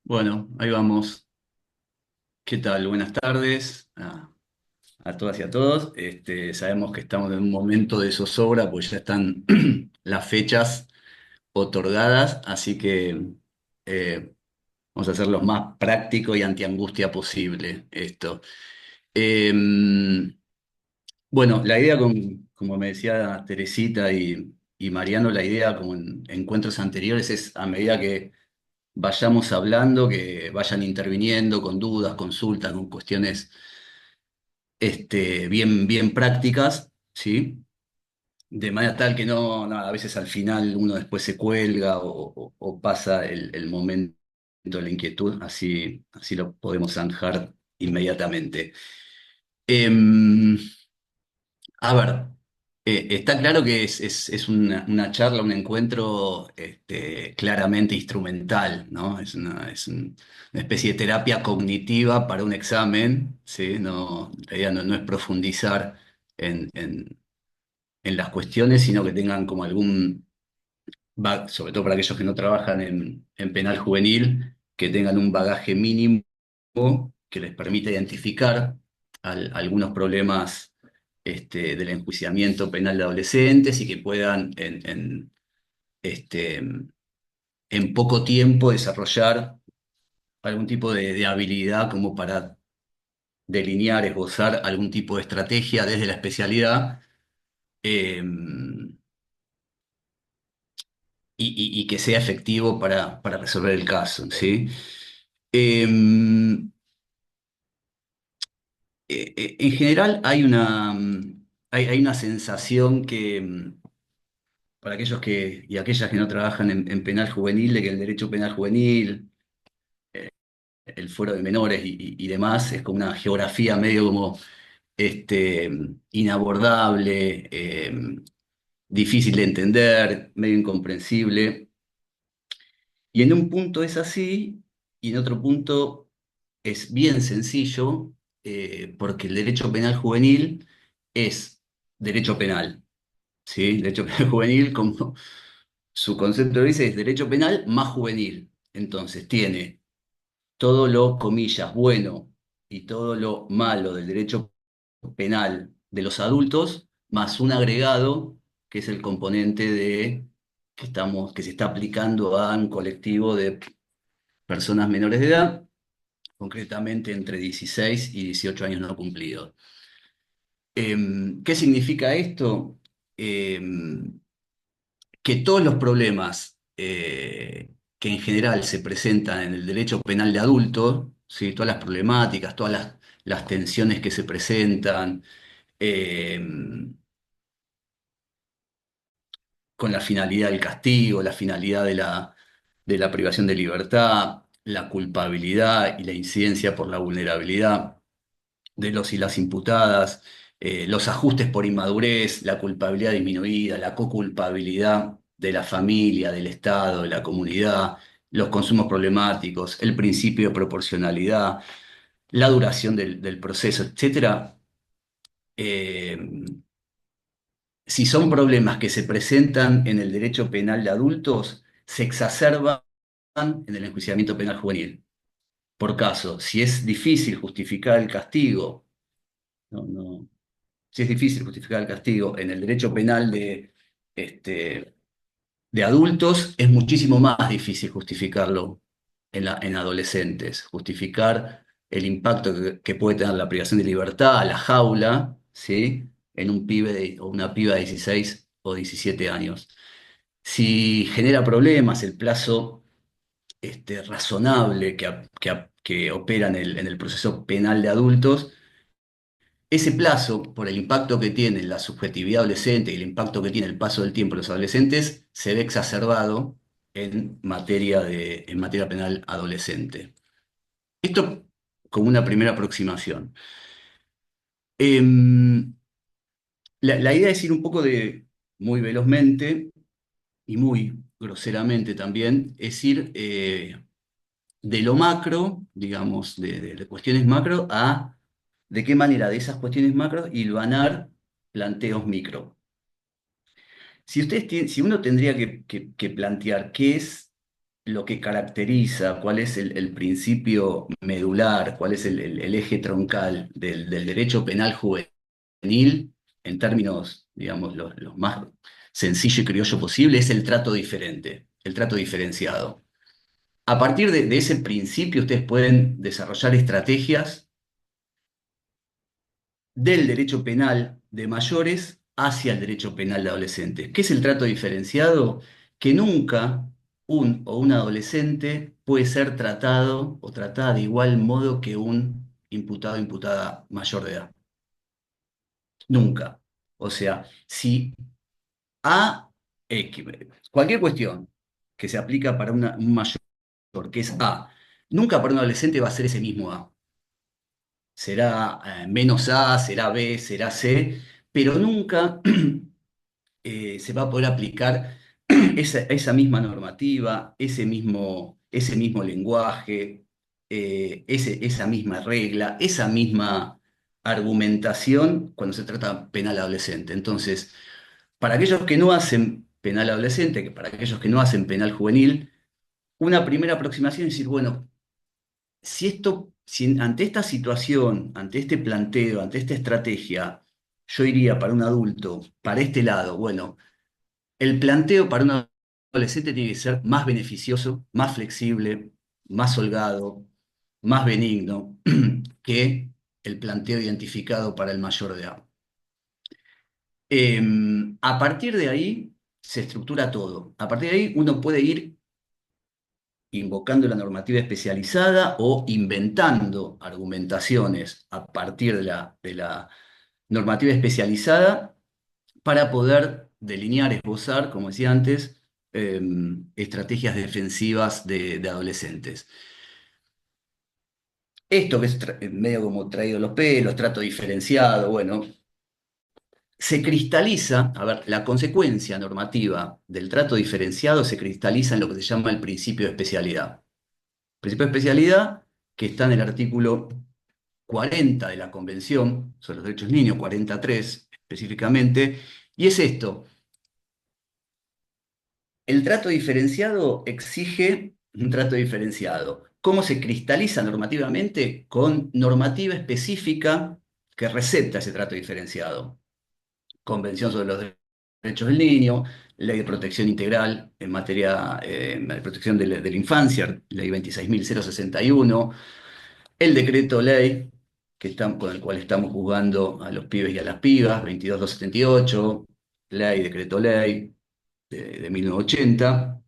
Bueno, ahí vamos. ¿Qué tal? Buenas tardes a todas y a todos. Sabemos que estamos en un momento de zozobra, pues ya están las fechas otorgadas, así que vamos a hacer lo más práctico y antiangustia posible esto. Eh, bueno, la idea, como me decía Teresita y Mariano, la idea como en encuentros anteriores es a medida que vayamos hablando, que vayan interviniendo con dudas, consultas, con cuestiones bien prácticas, ¿sí? De manera tal que no, nada, a veces al final uno después se cuelga o pasa el momento de la inquietud, así lo podemos zanjar inmediatamente. Em, a ver, está claro que es una charla, un encuentro claramente instrumental, ¿no? Una especie de terapia cognitiva para un examen, ¿sí? No, la idea no es profundizar en las cuestiones, sino que tengan como sobre todo para aquellos que no trabajan en penal juvenil, que tengan un bagaje mínimo que les permita identificar algunos problemas del enjuiciamiento penal de adolescentes y que puedan este, en poco tiempo desarrollar algún tipo de habilidad como para delinear, esbozar algún tipo de estrategia desde la especialidad eh, y que sea efectivo para resolver el caso, ¿sí? Eh, en general hay una sensación para aquellos y aquellas que no trabajan en penal juvenil, de que el derecho penal juvenil, el fuero de menores y demás, es como una geografía medio como este, inabordable, difícil de entender, medio incomprensible. Y en un punto es así, y en otro punto es bien sencillo, porque el derecho penal juvenil es derecho penal, ¿sí? Derecho penal juvenil, como su concepto lo dice, es derecho penal más juvenil. Entonces tiene todo lo, comillas, bueno y todo lo malo del derecho penal de los adultos, más un agregado que es el componente que se está aplicando a un colectivo de personas menores de edad, concretamente entre 16 y 18 años no cumplidos. ¿Qué significa esto? Que todos los problemas que en general se presentan en el derecho penal de adultos, ¿sí? Todas las problemáticas, todas las tensiones que se presentan, eh, con la finalidad del castigo, la finalidad de la privación de libertad, la culpabilidad y la incidencia por la vulnerabilidad de los y las imputadas, los ajustes por inmadurez, la culpabilidad disminuida, la coculpabilidad de la familia, del Estado, de la comunidad, los consumos problemáticos, el principio de proporcionalidad, la duración del proceso, etcétera. Eh, si son problemas que se presentan en el derecho penal de adultos, se exacerban en el enjuiciamiento penal juvenil. Por caso, si es difícil justificar el castigo, no, si es difícil justificar el castigo en el derecho penal este, de adultos, es muchísimo más difícil justificarlo en adolescentes, justificar el impacto que puede tener la privación de libertad, la jaula, ¿sí? En un pibe o una piba de 16 o 17 años. Si genera problemas el plazo razonable que opera en el proceso penal de adultos, ese plazo, por el impacto que tiene la subjetividad adolescente y el impacto que tiene el paso del tiempo en los adolescentes, se ve exacerbado en materia penal adolescente. Esto como una primera aproximación. Em, la idea es ir un poco muy velozmente y muy groseramente también, es ir de lo macro, digamos, de cuestiones macro, a de qué manera de esas cuestiones macro hilvanar planteos micro. Si uno tendría que plantear qué es lo que caracteriza, cuál es el principio medular, cuál es el eje troncal del derecho penal juvenil, en términos, digamos, los más sencillo y criollo posible, es el trato diferente, el trato diferenciado. A partir de ese principio, ustedes pueden desarrollar estrategias del derecho penal de mayores hacia el derecho penal de adolescentes. ¿Qué es el trato diferenciado? Que nunca un o una adolescente puede ser tratado o tratada de igual modo que un imputado o imputada mayor de edad. Nunca. O sea, si A, X, cualquier cuestión que se aplica para un mayor, que es A, nunca para un adolescente va a ser ese mismo A. Será menos A, será B, será C, pero nunca se va a poder aplicar esa misma normativa, ese mismo lenguaje, esa misma regla, esa misma argumentación cuando se trata penal adolescente. Entonces, para aquellos que no hacen penal adolescente, que para aquellos que no hacen penal juvenil, una primera aproximación es decir, bueno, si ante esta situación, ante este planteo, ante esta estrategia, yo iría para un adulto, para este lado, bueno, el planteo para un adolescente tiene que ser más beneficioso, más flexible, más holgado, más benigno que el planteo identificado para el mayor de edad. A partir de ahí se estructura todo. A partir de ahí uno puede ir invocando la normativa especializada o inventando argumentaciones a partir de la normativa especializada para poder delinear, esbozar, como decía antes, estrategias defensivas de adolescentes. Esto que es medio como traído los pelos, trato diferenciado, bueno, se cristaliza, a ver, la consecuencia normativa del trato diferenciado se cristaliza en lo que se llama el principio de especialidad. Principio de especialidad que está en el artículo 40 de la Convención sobre los Derechos del Niño, 43 específicamente, y es esto: el trato diferenciado exige un trato diferenciado. ¿Cómo se cristaliza normativamente? Con normativa específica que receta ese trato diferenciado. Convención sobre los Derechos del Niño, Ley de Protección Integral en materia de protección de la infancia, Ley 26.061, el decreto ley con el cual estamos juzgando a los pibes y a las pibas, 22.278, ley, decreto ley de 1980.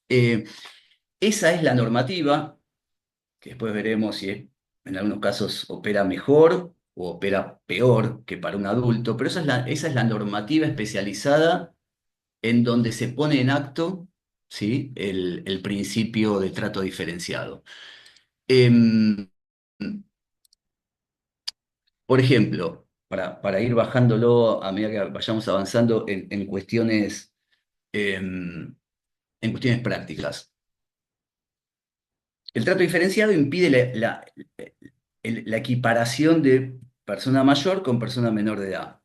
Eh, Esa es la normativa, que después veremos si en algunos casos opera mejor o opera peor que para un adulto, pero esa es la normativa especializada en donde se pone en acto, ¿sí?, el principio de trato diferenciado. Em, por ejemplo, para ir bajándolo a medida que vayamos avanzando em, en cuestiones prácticas. El trato diferenciado impide la equiparación de persona mayor con persona menor de edad.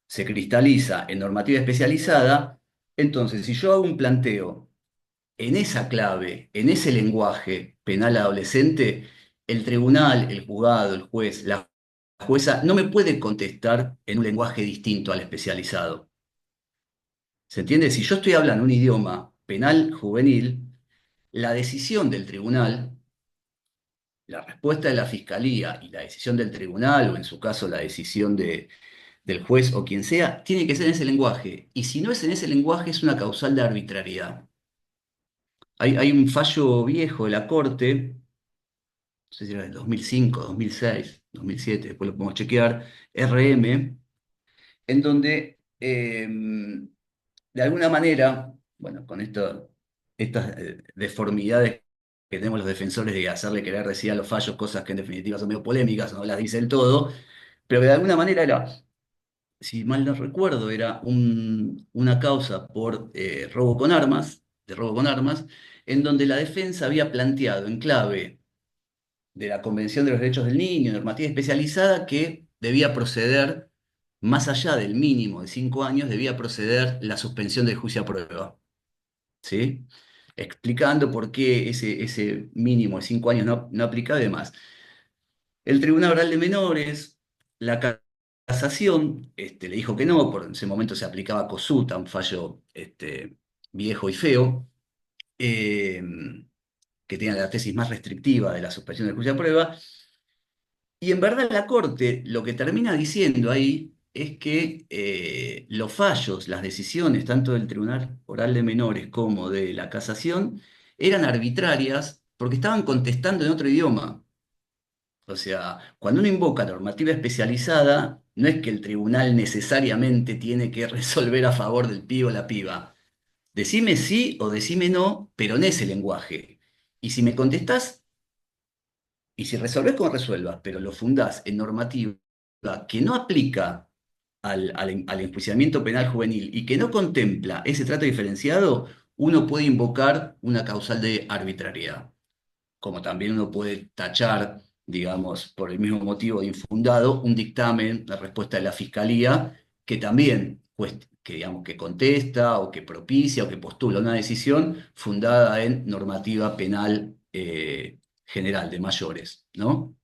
Se cristaliza en normativa especializada. Entonces, si yo hago un planteo en esa clave, en ese lenguaje penal adolescente, el tribunal, el juzgado, el juez, la jueza no me puede contestar en un lenguaje distinto al especializado. ¿Se entiende? Si yo estoy hablando un idioma penal juvenil, la decisión del tribunal, la respuesta de la fiscalía y la decisión del tribunal, o en su caso la decisión del juez o quien sea, tiene que ser en ese lenguaje. Y si no es en ese lenguaje, es una causal de arbitrariedad. Hay un fallo viejo de la Corte, no sé si era del 2005, 2006, 2007, después lo podemos chequear, RM, en donde de alguna manera, bueno, con estas deformidades que tenemos los defensores de hacerle querer decir a los fallos cosas que en definitiva son medio polémicas, no las dice el todo, pero que de alguna manera era, si mal no recuerdo, era una causa por robo con armas, de robo con armas, en donde la defensa había planteado en clave de la Convención de los Derechos del Niño, normativa especializada, que debía proceder, más allá del mínimo de 5 años, debía proceder la suspensión del juicio a prueba. ¿Sí? explicando por qué ese mínimo de 5 años no aplicaba y demás. El Tribunal Oral de Menores, la casación, le dijo que no, por ese momento se aplicaba COSUTA, un fallo viejo y feo, eh, que tenía la tesis más restrictiva de la suspensión del juicio de prueba. Y en verdad la Corte lo que termina diciendo ahí es que los fallos, las decisiones, tanto del Tribunal Oral de Menores como de la casación, eran arbitrarias porque estaban contestando en otro idioma. O sea, cuando uno invoca normativa especializada, no es que el tribunal necesariamente tiene que resolver a favor del pibe o la piba. Decime sí o decime no, pero en ese lenguaje. Y si me contestás, y si resolvés como resuelvas, pero lo fundás en normativa que no aplica al enjuiciamiento penal juvenil y que no contempla ese trato diferenciado, uno puede invocar una causal de arbitrariedad, como también uno puede tachar, digamos, por el mismo motivo de infundado, un dictamen, la respuesta de la Fiscalía, que también, pues, que, digamos, que contesta o que propicia o que postula una decisión fundada en normativa penal general de mayores, ¿no?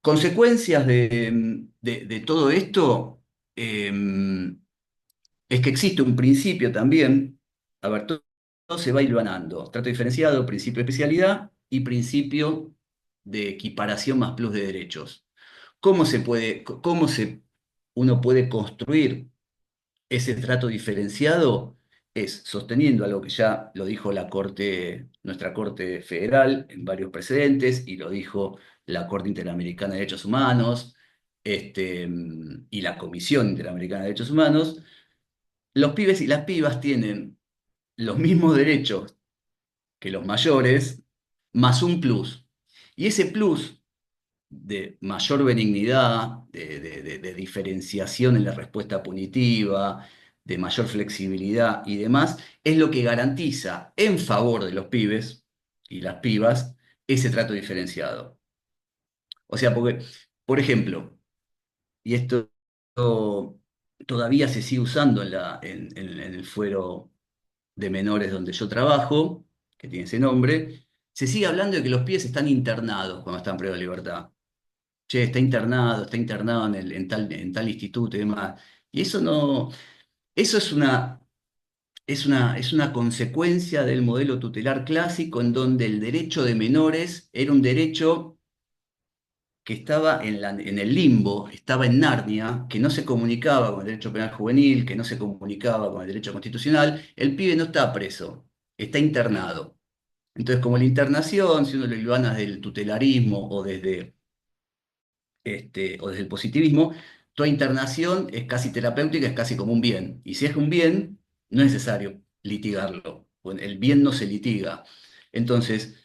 Consecuencias de todo esto, eh, es que existe un principio también, a ver, todo se va hilvanando, trato diferenciado, principio de especialidad y principio de equiparación más plus de derechos. Uno puede construir ese trato diferenciado? Es sosteniendo algo que ya lo dijo la Corte, nuestra Corte Federal en varios precedentes, y lo dijo la Corte Interamericana de Derechos Humanos, y la Comisión Interamericana de Derechos Humanos. Los pibes y las pibas tienen los mismos derechos que los mayores, más un plus. Y ese plus de mayor benignidad, de diferenciación en la respuesta punitiva, de mayor flexibilidad y demás, es lo que garantiza en favor de los pibes y las pibas ese trato diferenciado. O sea, porque, por ejemplo, y esto todavía se sigue usando en el fuero de menores donde yo trabajo, que tiene ese nombre, se sigue hablando de que los pibes están internados cuando están privados de libertad. Che, está internado en tal instituto y demás. Y eso no, eso es una consecuencia del modelo tutelar clásico en donde el derecho de menores era un derecho que estaba en el limbo, estaba en Narnia, que no se comunicaba con el derecho penal juvenil, que no se comunicaba con el derecho constitucional. El pibe no está preso, está internado. Entonces, como la internación, si uno lo hilvana desde el tutelarismo o desde el positivismo, toda internación es casi terapéutica, es casi como un bien. Y si es un bien, no es necesario litigarlo. Bueno, el bien no se litiga. Entonces,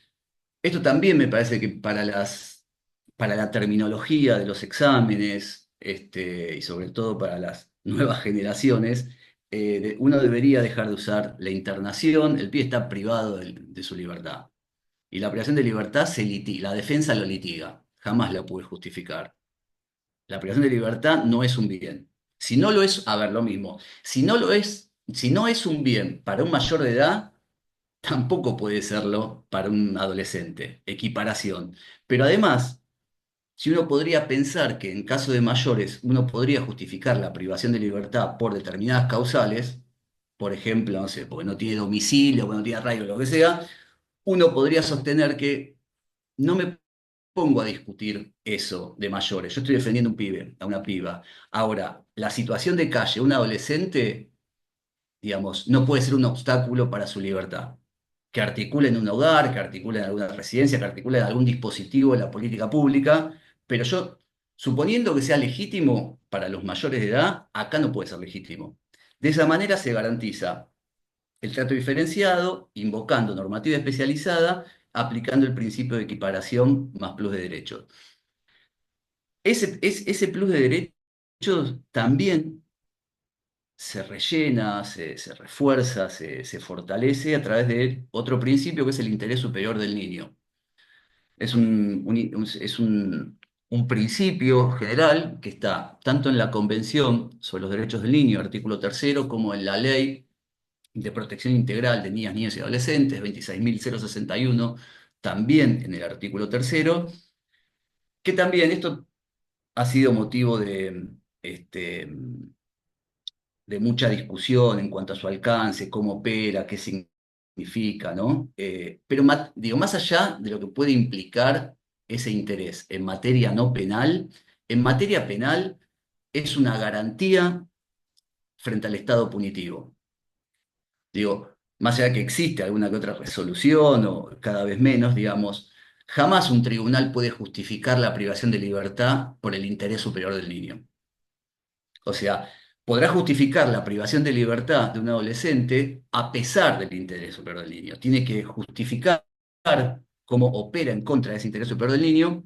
esto también me parece que para la terminología de los exámenes, y sobre todo para las nuevas generaciones, uno debería dejar de usar la internación. El pie está privado de su libertad. Y la privación de libertad se litiga, la defensa lo litiga, jamás la puede justificar. La privación de libertad no es un bien. Si no lo es, a ver, lo mismo. Si no es un bien para un mayor de edad, tampoco puede serlo para un adolescente. Equiparación. Pero además, si uno podría pensar que en caso de mayores uno podría justificar la privación de libertad por determinadas causales, por ejemplo, no sé, porque no tiene domicilio, porque no tiene arraigo, lo que sea, uno podría sostener que no me pongo a discutir eso de mayores. Yo estoy defendiendo a un pibe, a una piba. Ahora, la situación de calle, un adolescente, digamos, no puede ser un obstáculo para su libertad. Que articule en un hogar, que articule en alguna residencia, que articule en algún dispositivo de la política pública, pero yo, suponiendo que sea legítimo para los mayores de edad, acá no puede ser legítimo. De esa manera se garantiza el trato diferenciado, invocando normativa especializada, aplicando el principio de equiparación más plus de derechos. Ese plus de derechos también se rellena, se refuerza, se fortalece a través de otro principio que es el interés superior del niño. Es un principio general que está tanto en la Convención sobre los Derechos del Niño, artículo tercero, como en la ley de protección integral de niñas, niños y adolescentes, 26.061, también en el artículo tercero, que también esto ha sido motivo de mucha discusión en cuanto a su alcance, cómo opera, qué significa, ¿no? Pero digo, más allá de lo que puede implicar ese interés en materia no penal, en materia penal es una garantía frente al Estado punitivo. Digo, más allá que existe alguna que otra resolución o cada vez menos, digamos, jamás un tribunal puede justificar la privación de libertad por el interés superior del niño. O sea, podrá justificar la privación de libertad de un adolescente a pesar del interés superior del niño. Tiene que justificar cómo opera en contra de ese interés superior del niño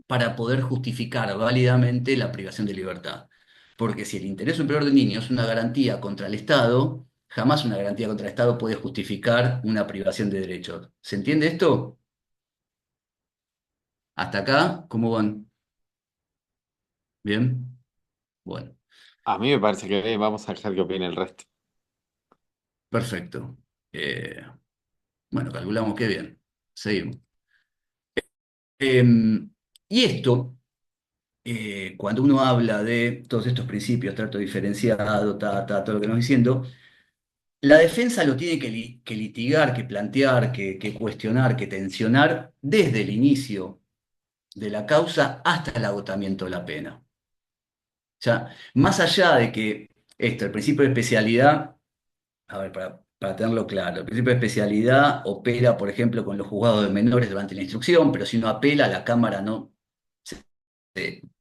para poder justificar válidamente la privación de libertad. Porque si el interés superior del niño es una garantía contra el Estado, jamás una garantía contra el Estado puede justificar una privación de derechos. ¿Se entiende esto? ¿Hasta acá? ¿Cómo van? ¿Bien? Bueno, A mí me parece que bien, vamos a dejar que opine el resto. perfecto. Eh, bueno, calculamos que bien. Seguimos. Y esto, cuando uno habla de todos estos principios, trato diferenciado, todo lo que nos diciendo, la defensa lo tiene que litigar, que plantear, que cuestionar, que tensionar desde el inicio de la causa hasta el agotamiento de la pena. O sea, más allá de que esto, el principio de especialidad, a ver, para tenerlo claro, el principio de especialidad opera, por ejemplo, con los juzgados de menores durante la instrucción, pero si uno apela, la Cámara no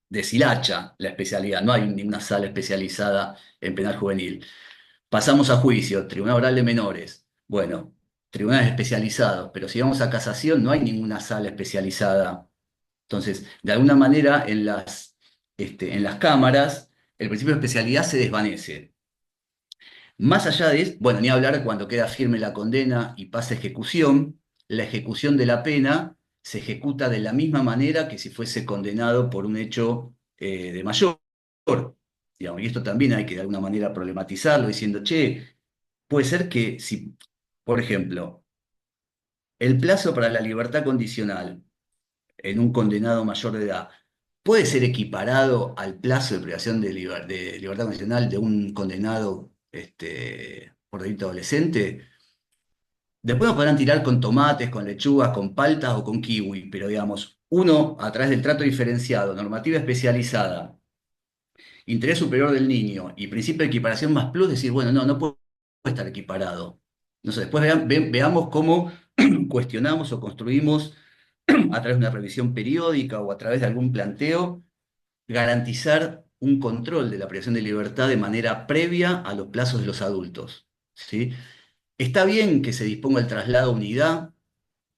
deshilacha la especialidad, no hay ninguna sala especializada en penal juvenil. Pasamos a juicio, Tribunal Oral de Menores. Bueno, tribunales especializados, pero si vamos a casación no hay ninguna sala especializada. Entonces, de alguna manera en las cámaras el principio de especialidad se desvanece. Más allá de eso, bueno, ni hablar cuando queda firme la condena y pasa ejecución, la ejecución de la pena se ejecuta de la misma manera que si fuese condenado por un hecho de mayor. Digamos, y esto también hay que de alguna manera problematizarlo diciendo, che, puede ser que si, por ejemplo, el plazo para la libertad condicional en un condenado mayor de edad puede ser equiparado al plazo de privación de libertad condicional de un condenado por delito adolescente. Después nos podrán tirar con tomates, con lechugas, con paltas o con kiwi, pero digamos, uno a través del trato diferenciado, normativa especializada, interés superior del niño y principio de equiparación más plus, decir, bueno, no puede estar equiparado. No sé, después veamos cómo cuestionamos o construimos a través de una revisión periódica o a través de algún planteo, garantizar un control de la privación de libertad de manera previa a los plazos de los adultos. ¿Sí? Está bien que se disponga el traslado a unidad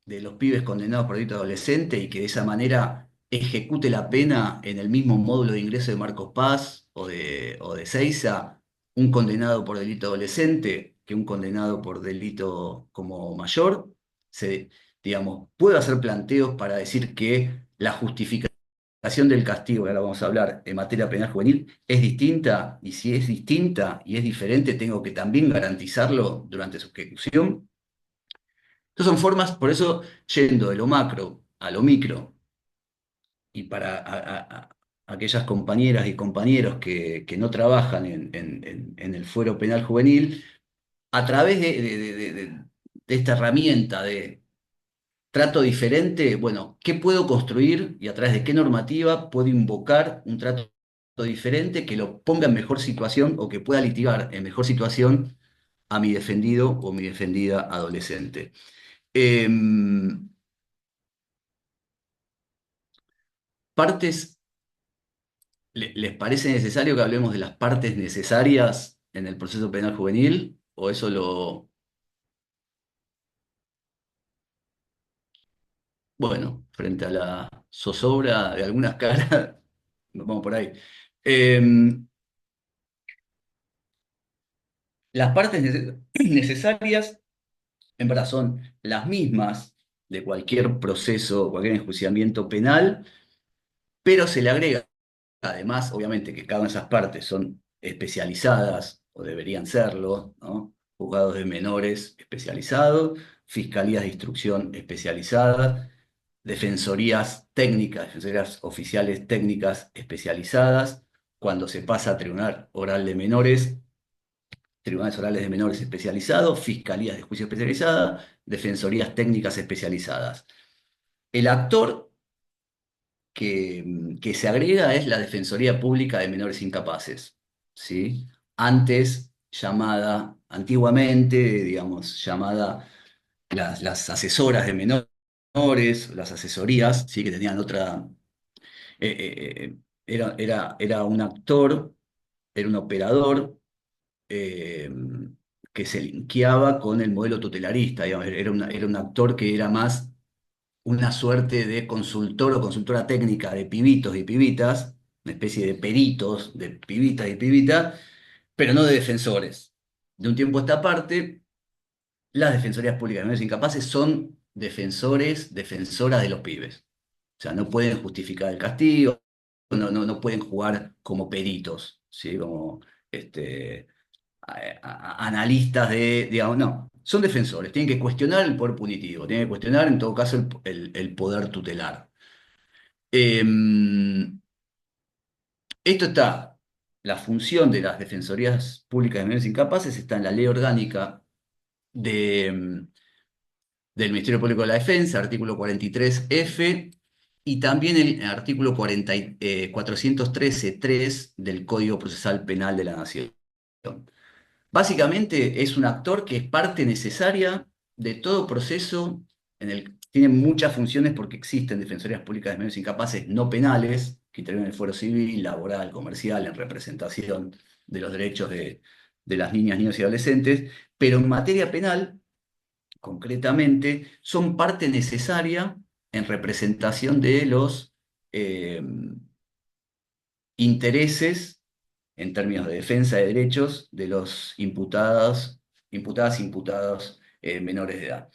de los pibes condenados por delito adolescente y que de esa manera ejecute la pena en el mismo módulo de ingreso de Marcos Paz o de Ezeiza, un condenado por delito adolescente que un condenado por delito como mayor. Se, digamos, puedo hacer planteos para decir que la justificación del castigo, que ahora vamos a hablar en materia penal juvenil, es distinta, y si es distinta y es diferente, tengo que también garantizarlo durante su ejecución. Estas son formas, por eso, yendo de lo macro a lo micro, y para aquellas compañeras y compañeros que no trabajan en el fuero penal juvenil, a través de esta herramienta de trato diferente, bueno, ¿qué puedo construir y a través de qué normativa puedo invocar un trato diferente que lo ponga en mejor situación o que pueda litigar en mejor situación a mi defendido o mi defendida adolescente? Em, Partes, ¿les parece necesario que hablemos de las partes necesarias en el proceso penal juvenil? ¿O eso bueno, frente a la zozobra de algunas caras, nos vamos por ahí? Eh, las partes necesarias, en verdad, son las mismas de cualquier proceso, cualquier enjuiciamiento penal, pero se le agrega, además, obviamente, que cada una de esas partes son especializadas, o deberían serlo, ¿no? juzgados de menores especializados, fiscalías de instrucción especializadas, defensorías técnicas, defensorías oficiales técnicas especializadas. Cuando se pasa a tribunal oral de menores, tribunales orales de menores especializados, fiscalías de juicio especializadas, defensorías técnicas especializadas. El actor que se agrega es la Defensoría Pública de Menores Incapaces, ¿sí? Antes llamada, antiguamente, digamos, llamada las asesoras de menores, las asesorías, ¿sí? Que tenían otra, era un actor, era un operador eh, que se linkeaba con el modelo tutelarista, digamos, era un actor que era más una suerte de consultor o consultora técnica de pibitos y pibitas, una especie de peritos de pibitas y pibitas, pero no de defensores. De un tiempo a esta parte, las defensorías públicas de menores incapaces son defensores, defensoras de los pibes. O sea, no pueden justificar el castigo, no pueden jugar como peritos, ¿sí? Como este, analistas digamos, no, son defensores, tienen que cuestionar el poder punitivo, tienen que cuestionar en todo caso el poder tutelar. Eh, Esto está, la función de las defensorías públicas de menores incapaces está en la ley orgánica de, del Ministerio Público de la Defensa, artículo 43F, y también el artículo 413.3 del Código Procesal Penal de la Nación. Básicamente es un actor que es parte necesaria de todo proceso tiene muchas funciones porque existen defensorías públicas de menores incapaces no penales que intervienen en el fuero civil, laboral, comercial, en representación de los derechos de las niñas, niños y adolescentes, pero en materia penal, concretamente, son parte necesaria en representación de los eh, intereses en términos de defensa de derechos de los imputados menores de edad.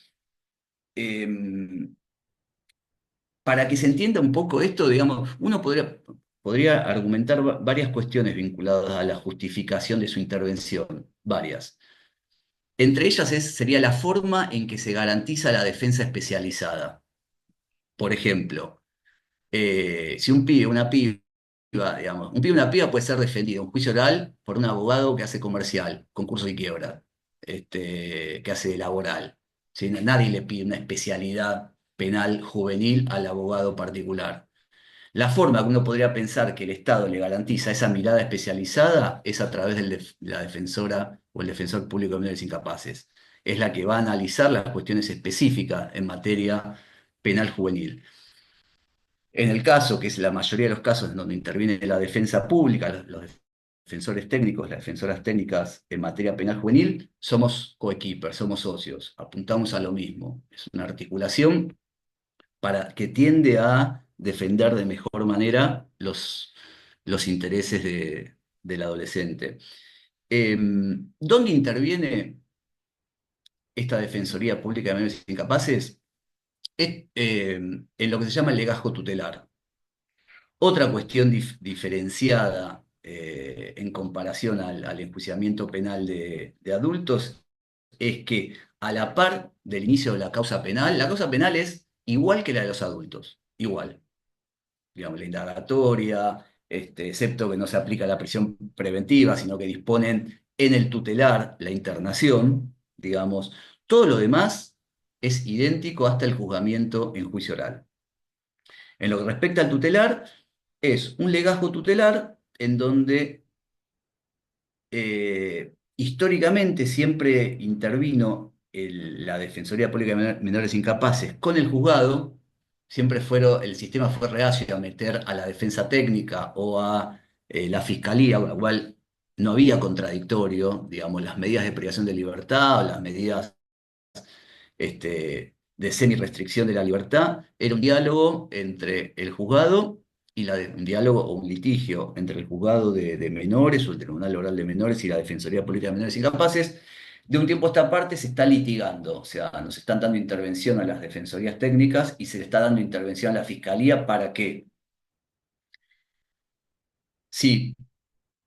Eh, para que se entienda un poco esto, digamos, uno podría argumentar varias cuestiones vinculadas a la justificación de su intervención, varias. Entre ellas sería la forma en que se garantiza la defensa especializada. Por ejemplo, si un pibe, una piba, digamos, un pibe, una piba puede ser defendido en un juicio oral por un abogado que hace comercial, concurso y quiebra, que hace laboral. ¿Sí? Nadie le pide una especialidad penal juvenil al abogado particular. La forma que uno podría pensar que el Estado le garantiza esa mirada especializada es a través de la defensora o el defensor público de menores incapaces. Es la que va a analizar las cuestiones específicas en materia penal juvenil. En el caso, que es la mayoría de los casos en donde interviene la defensa pública, los defensores técnicos, las defensoras técnicas en materia penal juvenil, somos coequiper, somos socios, apuntamos a lo mismo. Es una articulación que tiende a defender de mejor manera los intereses del adolescente. ¿Dónde interviene esta Defensoría Pública de Menores Incapaces? En lo que se llama el legajo tutelar. Otra cuestión diferenciada en comparación al enjuiciamiento penal de adultos es que a la par del inicio de la causa penal es igual que la de los adultos, igual. Digamos, la indagatoria, excepto que no se aplica la prisión preventiva, sino que disponen en el tutelar la internación, digamos, todo lo demás es idéntico hasta el juzgamiento en juicio oral. En lo que respecta al tutelar, es un legajo tutelar en donde históricamente siempre intervino la Defensoría Pública de Menores Incapaces con el juzgado, el sistema fue reacio a meter a la defensa técnica o a la fiscalía, con lo cual no había contradictorio, digamos, las medidas de privación de libertad o las medidas de semi-restricción de la libertad, era un diálogo entre el juzgado un diálogo o un litigio entre el juzgado de menores o el Tribunal Oral de Menores y la Defensoría Pública de Menores Incapaces. De un tiempo a esta parte se está litigando, o sea, nos están dando intervención a las defensorías técnicas y se le está dando intervención a la fiscalía para que, si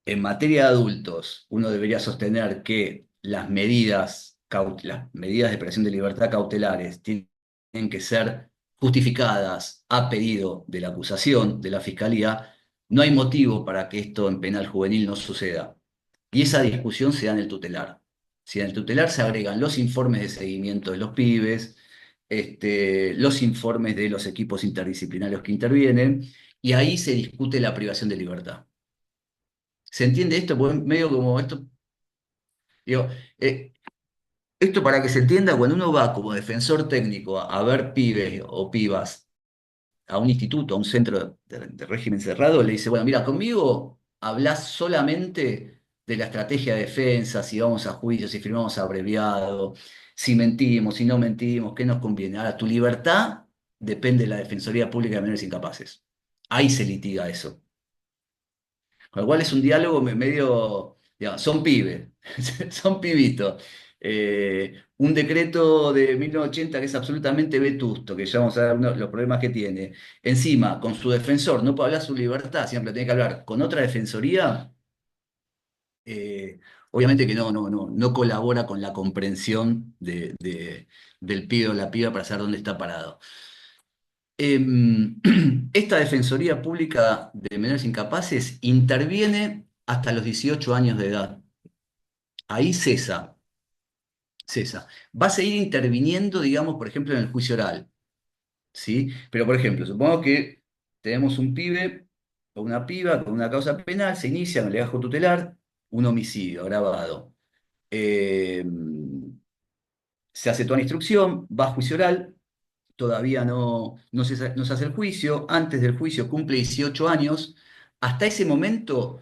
en materia de adultos uno debería sostener que las medidas de privación de libertad cautelares tienen que ser justificadas a pedido de la acusación, de la fiscalía, no hay motivo para que esto en penal juvenil no suceda. Y esa discusión se da en el tutelar. Si en el tutelar se agregan los informes de seguimiento de los pibes, los informes de los equipos interdisciplinarios que intervienen, y ahí se discute la privación de libertad. ¿Se entiende esto? Porque medio como esto, digo, esto para que se entienda, cuando uno va como defensor técnico a ver pibes o pibas a un instituto, a un centro de régimen cerrado, le dice, bueno, mira, conmigo hablas solamente de la estrategia de defensa, si vamos a juicio, si firmamos abreviado, si mentimos, si no mentimos, qué nos conviene. Ahora, tu libertad depende de la Defensoría Pública de Menores Incapaces. Ahí se litiga eso. Con lo cual es un diálogo medio, digamos, son pibes, son pibitos. Un decreto de 1980 que es absolutamente vetusto, que ya vamos a ver los problemas que tiene. Encima, con su defensor no puede hablar su libertad, siempre tiene que hablar con otra defensoría. eh, Obviamente que no colabora con la comprensión del pibe o la piba para saber dónde está parado. Esta Defensoría Pública de Menores Incapaces interviene hasta los 18 años de edad. Ahí cesa. Va a seguir interviniendo, digamos, por ejemplo, en el juicio oral, ¿sí? Pero, por ejemplo, supongamos que tenemos un pibe o una piba con una causa penal, se inicia en el legajo tutelar, un homicidio agravado. Eh, Se hace toda la instrucción, va a juicio oral, todavía no se hace el juicio, antes del juicio cumple 18 años, hasta ese momento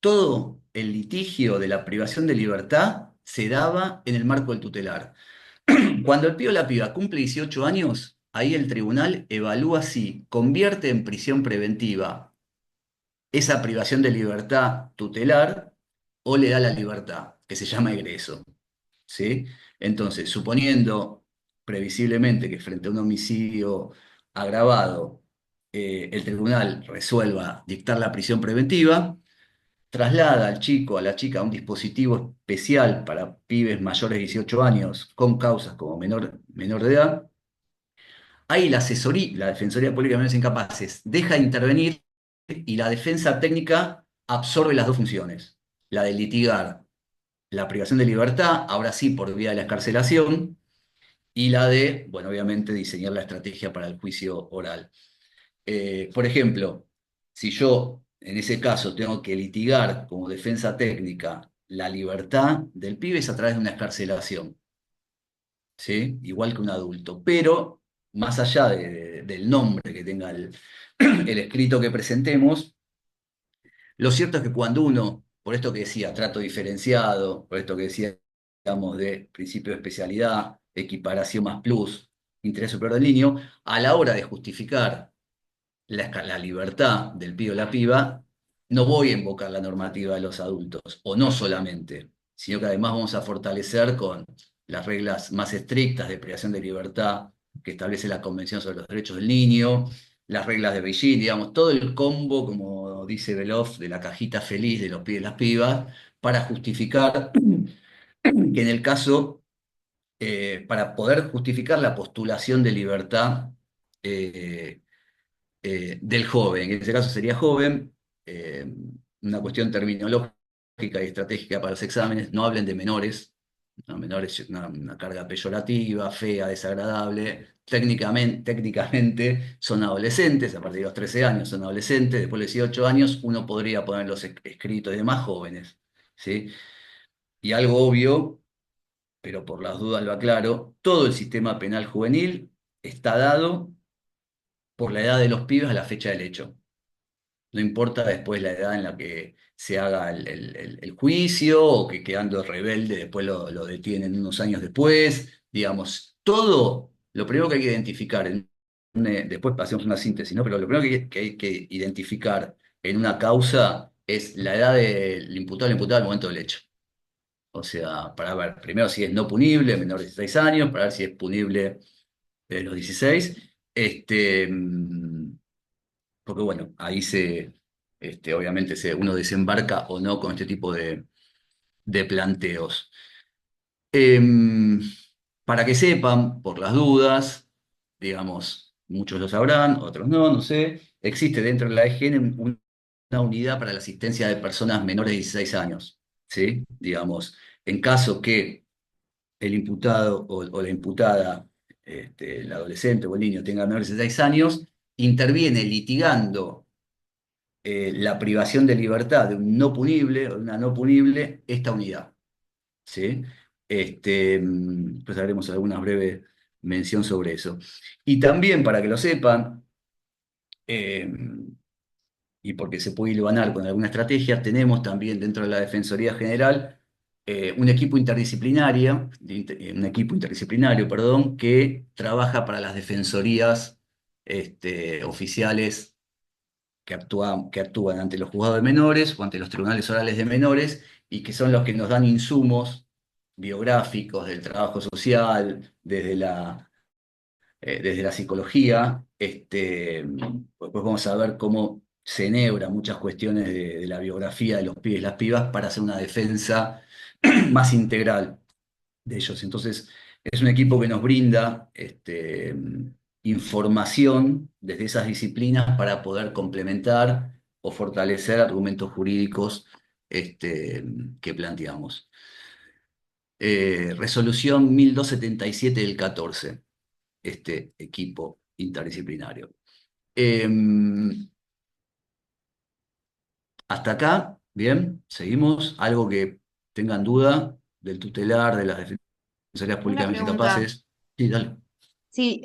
todo el litigio de la privación de libertad se daba en el marco del tutelar. Cuando el pibe o la piba cumple 18 años, ahí el tribunal evalúa si convierte en prisión preventiva esa privación de libertad tutelar o le da la libertad, que se llama egreso. ¿Sí? Entonces, suponiendo previsiblemente que frente a un homicidio agravado, el tribunal resuelva dictar la prisión preventiva, traslada al chico, a la chica, a un dispositivo especial para pibes mayores de 18 años con causas como menor de edad. Ahí la Defensoría Pública de Menores Incapaces deja de intervenir y la defensa técnica absorbe las dos funciones, la de litigar la privación de libertad, ahora sí por vía de la excarcelación, y la de, bueno, obviamente diseñar la estrategia para el juicio oral. Por ejemplo, si yo en ese caso tengo que litigar como defensa técnica la libertad del pibe es a través de una excarcelación, ¿sí? Igual que un adulto, pero más allá del nombre que tenga el escrito que presentemos, lo cierto es que cuando uno, por esto que decía, trato diferenciado, por esto que decía, digamos, de principio de especialidad, equiparación más plus, interés superior del niño, a la hora de justificar la libertad del pibe o la piba, no voy a invocar la normativa de los adultos, o no solamente, sino que además vamos a fortalecer con las reglas más estrictas de privación de libertad que establece la Convención sobre los Derechos del Niño, las reglas de Beijing, digamos, todo el combo, como dice Beloff, de la cajita feliz de los pibes y las pibas, para justificar que en el caso, para poder justificar la postulación de libertad, eh, del joven, en ese caso sería joven, eh, una cuestión terminológica y estratégica para los exámenes, no hablen de menores, no, menores es una carga peyorativa, fea, desagradable, técnicamente son adolescentes, a partir de los 13 años son adolescentes, después de los 18 años uno podría poner los escritos y demás jóvenes, ¿sí? Y algo obvio, pero por las dudas lo aclaro, todo el sistema penal juvenil está dado por la edad de los pibes a la fecha del hecho. No importa después la edad en la que se haga el juicio o que quedando rebelde después lo detienen unos años después. Digamos, todo, lo primero que hay que identificar, después hacemos una síntesis, ¿no? Pero lo primero que hay que identificar en una causa es la edad del imputado o la imputada al momento del hecho. O sea, para ver primero si es no punible, menor de 16 años, para ver si es punible de los 16. Porque bueno, ahí obviamente uno desembarca o no con este tipo de planteos. Em, para que sepan, por las dudas, digamos, muchos lo sabrán, otros no, no sé, existe dentro de la EGN una unidad para la asistencia de personas menores de 16 años, ¿sí? Digamos, en caso que el imputado o la imputada, el adolescente o el niño tenga menores de 16 años, interviene litigando la privación de libertad de un no punible o de una no punible esta unidad. ¿Sí? Pues haremos alguna breve mención sobre eso. Y también, para que lo sepan, eh, y porque se puede hilvanar con alguna estrategia, tenemos también dentro de la Defensoría General un equipo interdisciplinario, perdón, que trabaja para las defensorías oficiales que actúan ante los juzgados de menores o ante los tribunales orales de menores y que son los que nos dan insumos biográficos del trabajo social, desde la psicología. Pues vamos a ver cómo se enhebra muchas cuestiones de la biografía de los pibes y las pibas para hacer una defensa más integral de ellos. Entonces, es un equipo que nos brinda información desde esas disciplinas para poder complementar o fortalecer argumentos jurídicos que planteamos. Resolución 1277 del 14, este equipo interdisciplinario. Eh, Hasta acá, bien, seguimos. ¿Algo que tengan duda del tutelar, de las defensorías Una públicamente pregunta. capaces? Sí, dale. Sí,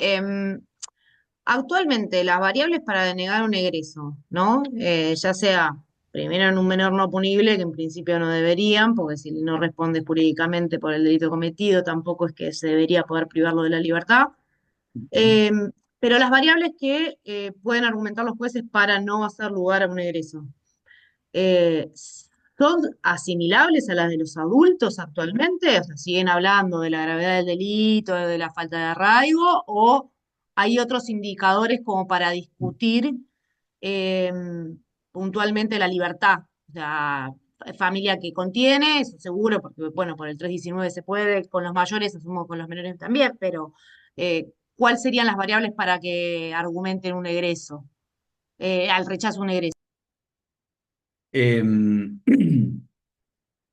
actualmente las variables para denegar un egreso, ¿no? Ya sea primero en un menor no punible, que en principio no deberían, porque si no responde jurídicamente por el delito cometido, tampoco es que se debería poder privarlo de la libertad. Eh, pero las variables que pueden argumentar los jueces para no hacer lugar a un egreso. ¿Son asimilables a las de los adultos actualmente? O sea, ¿siguen hablando de la gravedad del delito, de la falta de arraigo, o hay otros indicadores como para discutir eh, puntualmente la libertad? O sea, familia que contiene, eso seguro, porque bueno, por el 319 se puede, con los mayores, asumo con los menores también, pero ¿cuáles serían las variables para que argumenten un egreso, al rechazo de un egreso? Eh,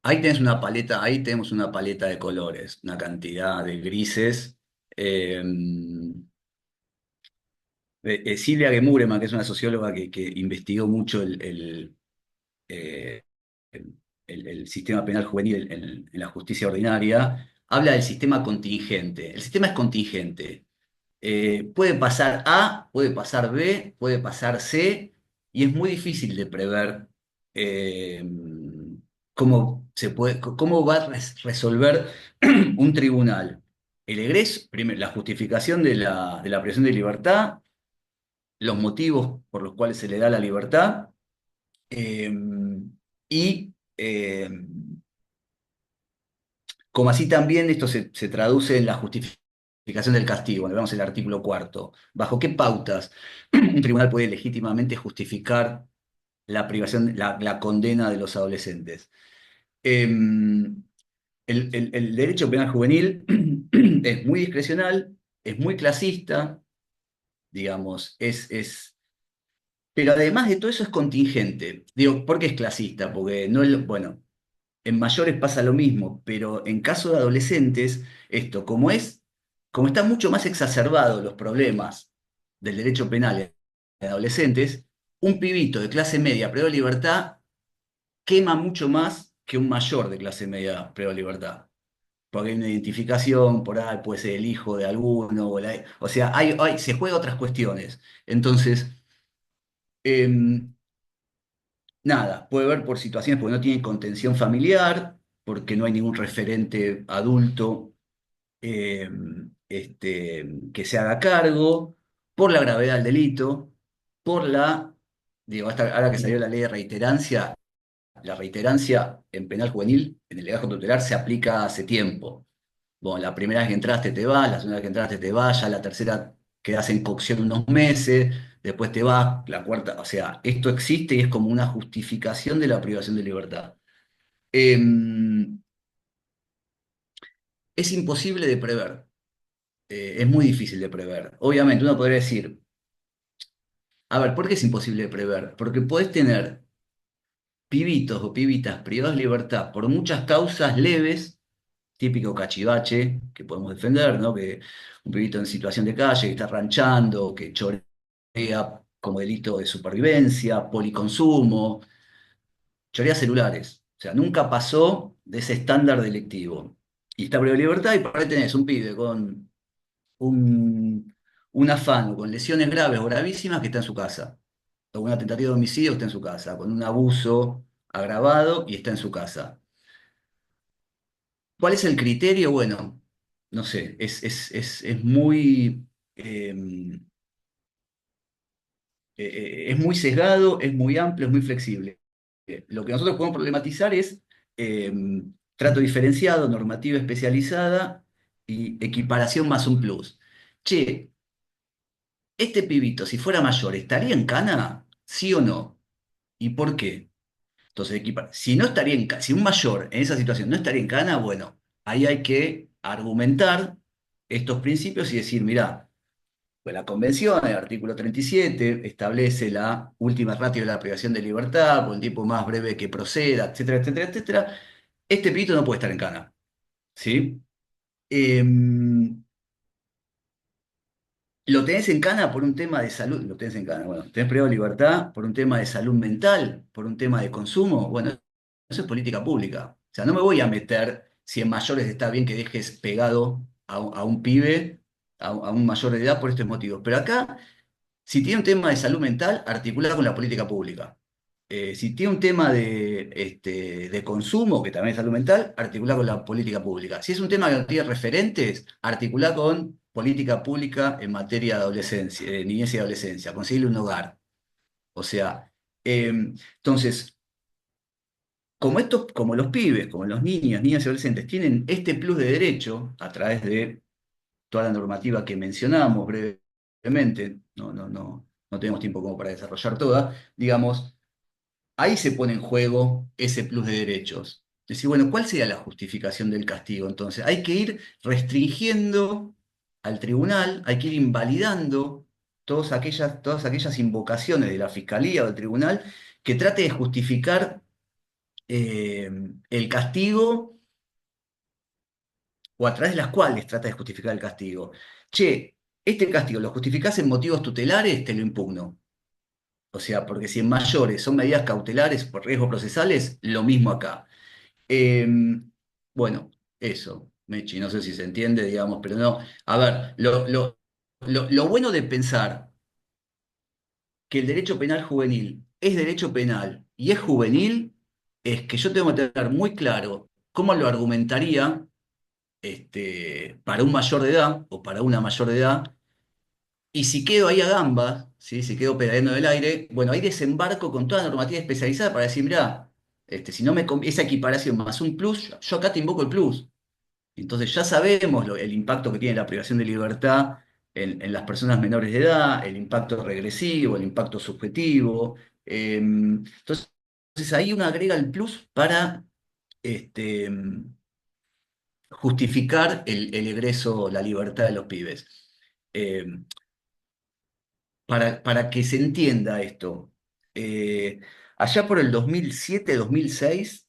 ahí tenemos una paleta de colores, una cantidad de grises. Eh, Silvia Gemurema, que es una socióloga que investigó mucho eh, el- el sistema penal juvenil en la justicia ordinaria, habla del sistema contingente. El sistema es contingente. Puede pasar A, puede pasar B, puede pasar C, y es muy difícil de prever eh, cómo va a resolver un tribunal el egreso, primero, la justificación de la privación de libertad, los motivos por los cuales se le da la libertad, eh, y como así también esto se traduce en la justificación del castigo, cuando vemos el artículo cuarto. ¿Bajo qué pautas un tribunal puede legítimamente justificar la privación, la condena de los adolescentes? Eh, el derecho penal juvenil es muy discrecional, es muy clasista, digamos, pero además de todo eso es contingente. Digo, ¿por qué es clasista? Porque no es, bueno, en mayores pasa lo mismo, pero en caso de adolescentes, como están mucho más exacerbados los problemas del derecho penal en adolescentes, un pibito de clase media privado de libertad quema mucho más que un mayor de clase media privado de libertad. Porque hay una identificación, por ahí puede ser el hijo de alguno, o sea, se juega otras cuestiones. Entonces, em, nada, puede ver por situaciones porque no tienen contención familiar, porque no hay ningún referente adulto eh, que se haga cargo, por la gravedad del delito, digo, ahora que salió la ley de reiterancia, la reiterancia en penal juvenil, en el legajo tutelar, se aplica hace tiempo. Bueno, la primera vez que entraste te vas, la segunda vez que entraste te vas, ya la tercera quedas en cocción unos meses, después te vas, la cuarta, o sea, esto existe y es como una justificación de la privación de libertad. Em, es imposible de prever, es muy difícil de prever. Obviamente uno podría decir, a ver, ¿por qué es imposible de prever? Porque podés tener pibitos o pibitas privados de libertad por muchas causas leves, típico cachivache que podemos defender, ¿no? Que un pibito en situación de calle que está ranchando, que chorea como delito de supervivencia, policonsumo, chorea celulares. O sea, nunca pasó de ese estándar delictivo. Y está privado de libertad y por ahí tenés un pibe con un, un afán o con lesiones graves o gravísimas que está en su casa. O una tentativa de homicidio que está en su casa, con un abuso agravado y está en su casa. ¿Cuál es el criterio? Bueno, no sé, es muy, es muy sesgado, es muy amplio, es muy flexible. Lo que nosotros podemos problematizar es eh, trato diferenciado, normativa especializada y equiparación más un plus. Che, este pibito, si fuera mayor, ¿estaría en cana? ¿Sí o no? ¿Y por qué? Entonces, si no estaría si un mayor en esa situación no estaría en cana, bueno, ahí hay que argumentar estos principios y decir, mirá, pues la convención, el artículo 37, establece la última ratio de la privación de libertad, por el tiempo más breve que proceda, etcétera, etcétera, etcétera. Este pito no puede estar en cana, ¿sí? Em, lo tenés en cana por un tema de salud, lo tenés en cana, bueno, tenés privado de libertad por un tema de salud mental, por un tema de consumo, bueno, eso es política pública. O sea, no me voy a meter si en mayores está bien que dejes pegado a un pibe, a un mayor de edad por estos motivos. Pero acá, si tiene un tema de salud mental, articula con la política pública. Si tiene un tema de consumo, que también es salud mental, articula con la política pública. Si es un tema que no tiene referentes, articula con política pública en materia de adolescencia, niñez y adolescencia, conseguirle un hogar. O sea, entonces, como los pibes, como los niños, niñas y adolescentes tienen este plus de derecho a través de toda la normativa que mencionamos brevemente, no tenemos tiempo como para desarrollar toda, digamos, ahí se pone en juego ese plus de derechos. Decir, bueno, ¿cuál sería la justificación del castigo? Entonces, hay que ir restringiendo al tribunal, hay que ir invalidando todas aquellas invocaciones de la fiscalía o del tribunal que trate de justificar eh, el castigo o a través de las cuales trata de justificar el castigo. Che, este castigo lo justificás en motivos tutelares, te lo impugno. O sea, porque si en mayores son medidas cautelares por riesgos procesales, lo mismo acá. Eh, bueno, eso, Mechi, no sé si se entiende, digamos, pero no. A ver, lo bueno de pensar que el derecho penal juvenil es derecho penal y es juvenil es que yo tengo que tener muy claro cómo lo argumentaría para un mayor de edad o para una mayor de edad. Y si quedo ahí a gambas, ¿sí? Si quedo pedaleando en el aire, bueno, ahí desembarco con toda la normativa especializada para decir, mirá, si no esa equiparación más un plus, yo acá te invoco el plus. Entonces ya sabemos el impacto que tiene la privación de libertad en las personas menores de edad, el impacto regresivo, el impacto subjetivo. Entonces ahí uno agrega el plus para este, justificar el egreso, la libertad de los pibes. Em, para que se entienda esto, eh, allá por el 2007, 2006,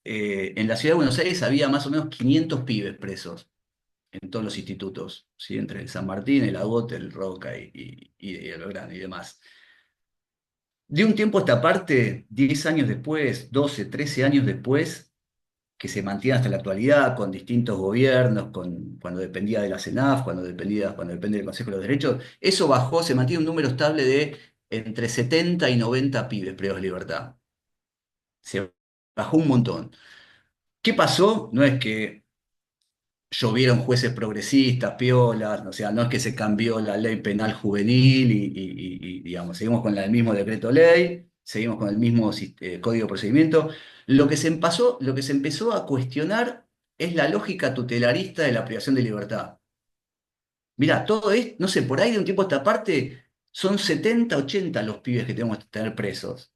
en la ciudad de Buenos Aires había más o menos 500 pibes presos en todos los institutos, ¿sí? Entre el San Martín, el Agote, el Roca y el Belgrano y demás. De un tiempo a esta parte, 10 años después, 12, 13 años después, que se mantiene hasta la actualidad con distintos gobiernos, cuando dependía de la CENAF, cuando depende del Consejo de los Derechos, eso bajó, se mantiene un número estable de entre 70 y 90 pibes privados de libertad. Se bajó un montón. ¿Qué pasó? No es que llovieron jueces progresistas, piolas, o sea, no es que se cambió la ley penal juvenil digamos, seguimos con el mismo decreto ley, seguimos con el mismo código de procedimiento. Lo que se empezó a cuestionar es la lógica tutelarista de la privación de libertad. Mirá, todo es, no sé, por ahí de un tiempo a esta parte son 70, 80 los pibes que tenemos que tener presos,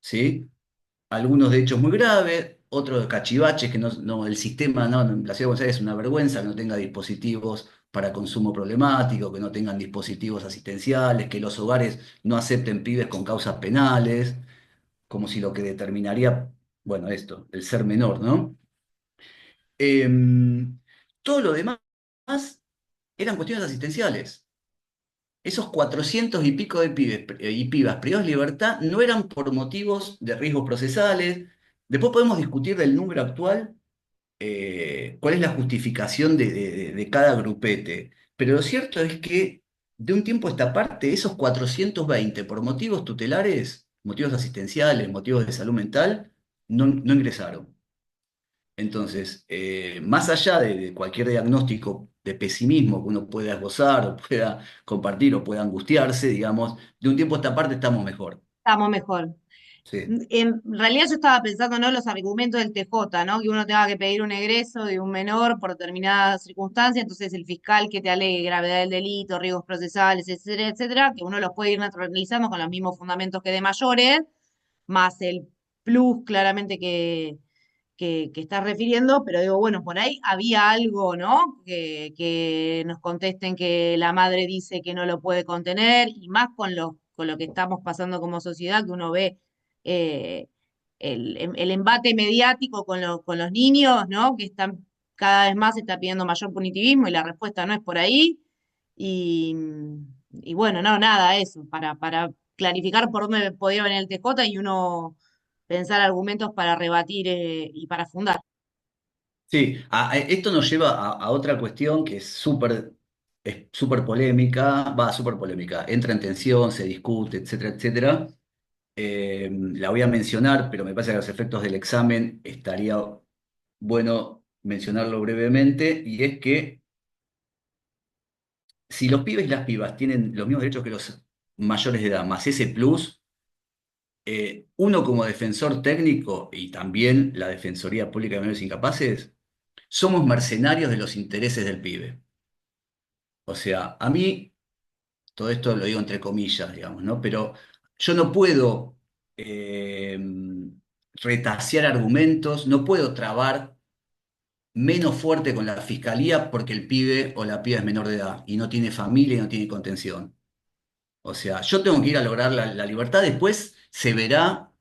¿sí? Algunos de hechos muy graves, otro de cachivaches, que el sistema, no, la Ciudad de Buenos Aires es una vergüenza que no tenga dispositivos para consumo problemático, que no tengan dispositivos asistenciales, que los hogares no acepten pibes con causas penales, como si lo que determinaría, bueno, esto, el ser menor, ¿no? Em, Todo lo demás eran cuestiones asistenciales. Esos 400 y pico de pibes y pibas privados de libertad no eran por motivos de riesgos procesales. Después podemos discutir del número actual, cuál es la justificación de cada grupete. Pero lo cierto es que de un tiempo a esta parte, esos 420 por motivos tutelares, motivos asistenciales, motivos de salud mental, no ingresaron. Entonces, más allá de cualquier diagnóstico de pesimismo que uno pueda esbozar o pueda compartir o pueda angustiarse, digamos, de un tiempo a esta parte estamos mejor. Estamos mejor. Sí, En realidad yo estaba pensando, ¿no? Los argumentos del TJ, ¿no? Que uno tenga que pedir un egreso de un menor por determinada circunstancia, entonces el fiscal que te alegue gravedad del delito, riesgos procesales, etcétera, etcétera, que uno los puede ir naturalizando con los mismos fundamentos que de mayores, más el plus claramente que estás refiriendo, pero digo, bueno, por ahí había algo, ¿no? Que nos contesten que la madre dice que no lo puede contener, y más con lo que estamos pasando como sociedad, que uno ve eh, el embate mediático con los niños, ¿no? Que están cada vez más se está pidiendo mayor punitivismo y la respuesta no es por ahí. Y, y bueno, no, nada, eso, para clarificar por dónde podía venir el TJ y uno pensar argumentos para rebatir y para fundar. sí. Esto nos lleva a otra cuestión que es súper polémica, va, súper polémica, entra en tensión, se discute, etcétera, etcétera. La voy a mencionar, pero me parece que a los efectos del examen estaría bueno mencionarlo brevemente, y es que si los pibes y las pibas tienen los mismos derechos que los mayores de edad, más ese plus, uno como defensor técnico y también la Defensoría Pública de Menores Incapaces, somos mercenarios de los intereses del pibe. O sea, a mí, todo esto lo digo entre comillas, digamos, ¿no? Pero yo no puedo eh, retasear argumentos, no puedo trabar menos fuerte con la fiscalía porque el pibe o la piba es menor de edad y no tiene familia y no tiene contención. O sea, yo tengo que ir a lograr la libertad, después se verá,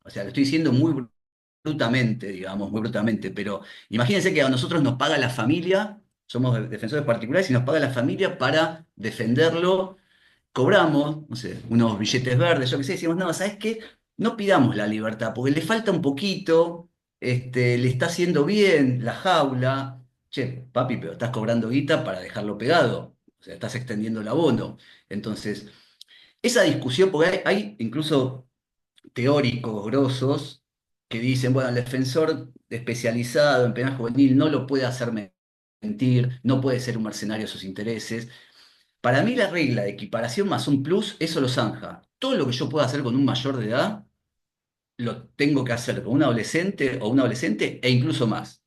o sea, lo estoy diciendo muy brutamente, digamos, muy brutamente, pero imagínense que a nosotros nos paga la familia, somos defensores particulares y nos paga la familia para defenderlo, cobramos, no sé, unos billetes verdes, yo qué sé, decimos, no, ¿sabes qué? No pidamos la libertad, porque le falta un poquito, le está haciendo bien la jaula. Che, papi, pero estás cobrando guita para dejarlo pegado, o sea, estás extendiendo el abono. Entonces, esa discusión, porque hay incluso teóricos grosos que dicen, bueno, el defensor especializado en penal juvenil no lo puede hacer mentir, no puede ser un mercenario de sus intereses. Para mí la regla de equiparación más un plus, eso lo zanja. Todo lo que yo pueda hacer con un mayor de edad, lo tengo que hacer con un adolescente o un adolescente e incluso más.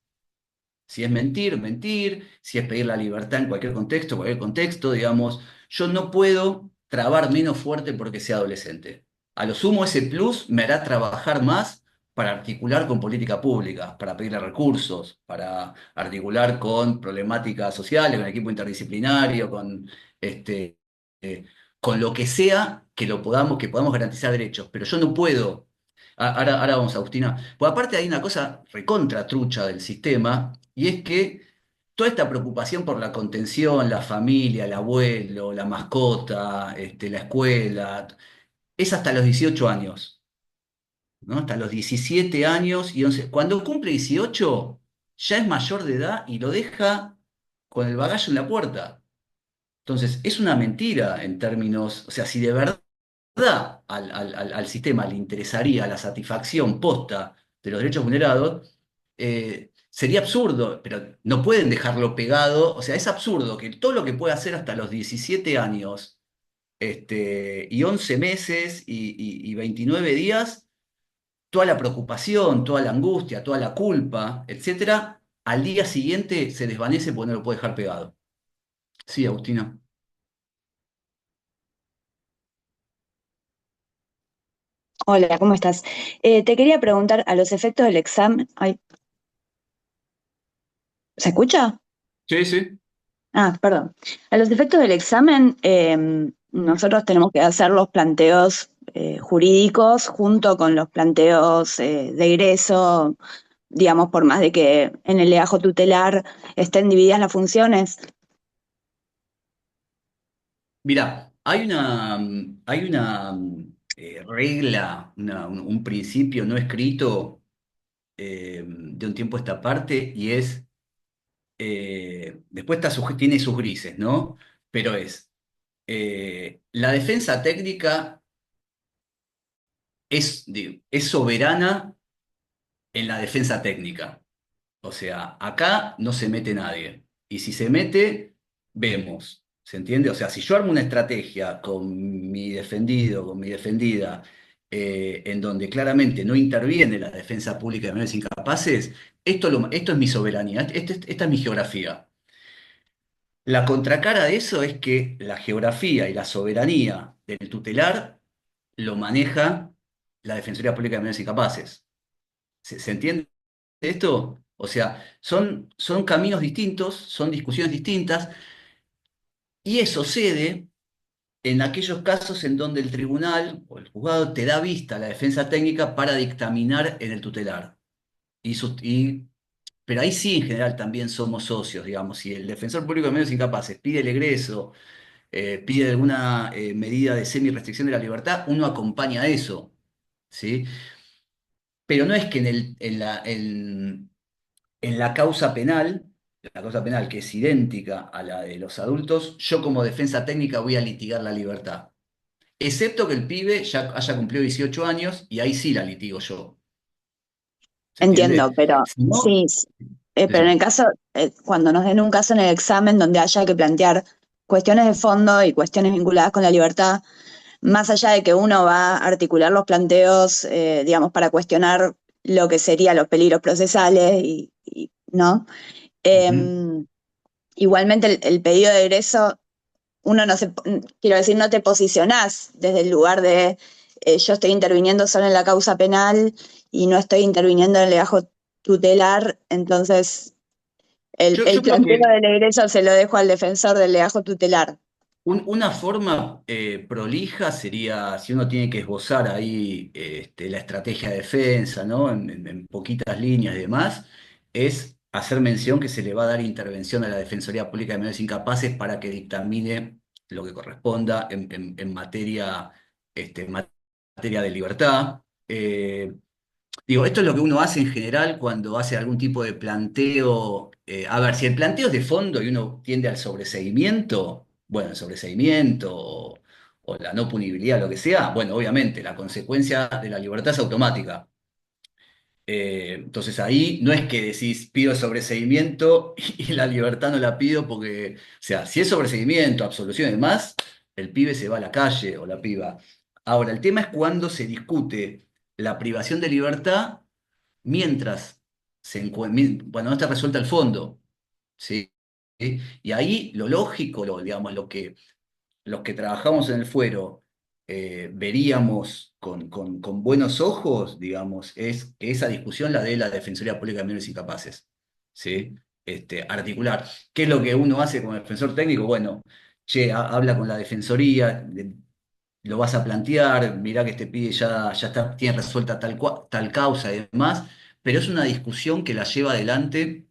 Si es mentir, mentir. Si es pedir la libertad en cualquier contexto, digamos, yo no puedo trabar menos fuerte porque sea adolescente. A lo sumo, ese plus me hará trabajar más para articular con política pública, para pedirle recursos, para articular con problemáticas sociales, con equipo interdisciplinario, este, eh, con lo que sea que podamos garantizar derechos. Pero yo no puedo. Ahora vamos, Agustina. Pues aparte hay una cosa recontra trucha del sistema, y es que toda esta preocupación por la contención, la familia, el abuelo, la mascota, la escuela, es hasta los 18 años, ¿no? Hasta los 17 años y 11. Cuando cumple 18, ya es mayor de edad y lo deja con el bagaje en la puerta. Entonces, es una mentira en términos, o sea, si de verdad al sistema le interesaría la satisfacción posta de los derechos vulnerados, sería absurdo, pero no pueden dejarlo pegado, o sea, es absurdo que todo lo que puede hacer hasta los 17 años, y 11 meses y 29 días, toda la preocupación, toda la angustia, toda la culpa, etcétera, al día siguiente se desvanece porque no lo puede dejar pegado. Sí, Agustina. Hola, ¿cómo estás? Te quería preguntar a los efectos del examen. Ay, ¿se escucha? Sí, sí. Ah, perdón. A los efectos del examen, nosotros tenemos que hacer los planteos jurídicos junto con los planteos de egreso, digamos, por más de que en el legajo tutelar estén divididas las funciones. Mirá, hay una regla, un principio no escrito de un tiempo a esta parte y es, después tiene sus grises, ¿no? Pero la defensa técnica es soberana en la defensa técnica. O sea, acá no se mete nadie. Y si se mete, vemos. ¿Se entiende? O sea, si yo armo una estrategia con mi defendido, con mi defendida, en donde claramente no interviene la defensa pública de menores incapaces, esto es mi soberanía, esta es mi geografía. La contracara de eso es que la geografía y la soberanía del tutelar lo maneja la Defensoría Pública de Menores Incapaces. ¿Se entiende esto? O sea, son caminos distintos, son discusiones distintas, y eso cede en aquellos casos en donde el tribunal o el juzgado te da vista a la defensa técnica para dictaminar en el tutelar. Pero ahí sí, en general, también somos socios, digamos. Si el defensor público de medios incapaces pide el egreso, pide alguna medida de semi-restricción de la libertad, uno acompaña eso, ¿sí? Pero no es que en la causa penal que es idéntica a la de los adultos, yo como defensa técnica voy a litigar la libertad. Excepto que el pibe ya haya cumplido 18 años y ahí sí la litigo yo. ¿Se Entiendo, entiende? pero Si no, sí, pero en el decime. caso, cuando nos den un caso en el examen donde haya que plantear cuestiones de fondo y cuestiones vinculadas con la libertad, más allá de que uno va a articular los planteos, digamos, para cuestionar lo que serían los peligros procesales ¿no? Ujú. Eh, igualmente el pedido de egreso, uno no se, quiero decir, no te posicionás desde el lugar de yo estoy interviniendo solo en la causa penal y no estoy interviniendo en el legajo tutelar, entonces el Yo creo planteo que del egreso se lo dejo al defensor del legajo tutelar. una forma prolija sería, si uno tiene que esbozar ahí la estrategia de defensa, ¿no? En poquitas líneas y demás, es hacer mención que se le va a dar intervención a la Defensoría Pública de Menores Incapaces para que dictamine lo que corresponda en materia de libertad. Digo, esto es lo que uno hace en general cuando hace algún tipo de planteo. A ver, si el planteo es de fondo y uno tiende al sobreseimiento, bueno, el sobreseimiento o la no punibilidad, lo que sea, bueno, obviamente la consecuencia de la libertad es automática. Entonces ahí no es que decís pido sobreseimiento y la libertad no la pido porque, o sea, si es sobreseimiento, absolución y demás, el pibe se va a la calle o la piba. Ahora, el tema es cuando se discute la privación de libertad mientras bueno, no está resuelta el fondo, ¿sí? ¿Sí? Y ahí lo lógico, digamos, lo que los que trabajamos en el fuero veríamos con buenos ojos, digamos, es que esa discusión la dé la Defensoría Pública de Menores Incapaces, ¿sí? Articular. ¿Qué es lo que uno hace como defensor técnico? Bueno, che, habla con la Defensoría, lo vas a plantear, mirá que este pibe ya está, tiene resuelta tal causa y demás, pero es una discusión que la lleva adelante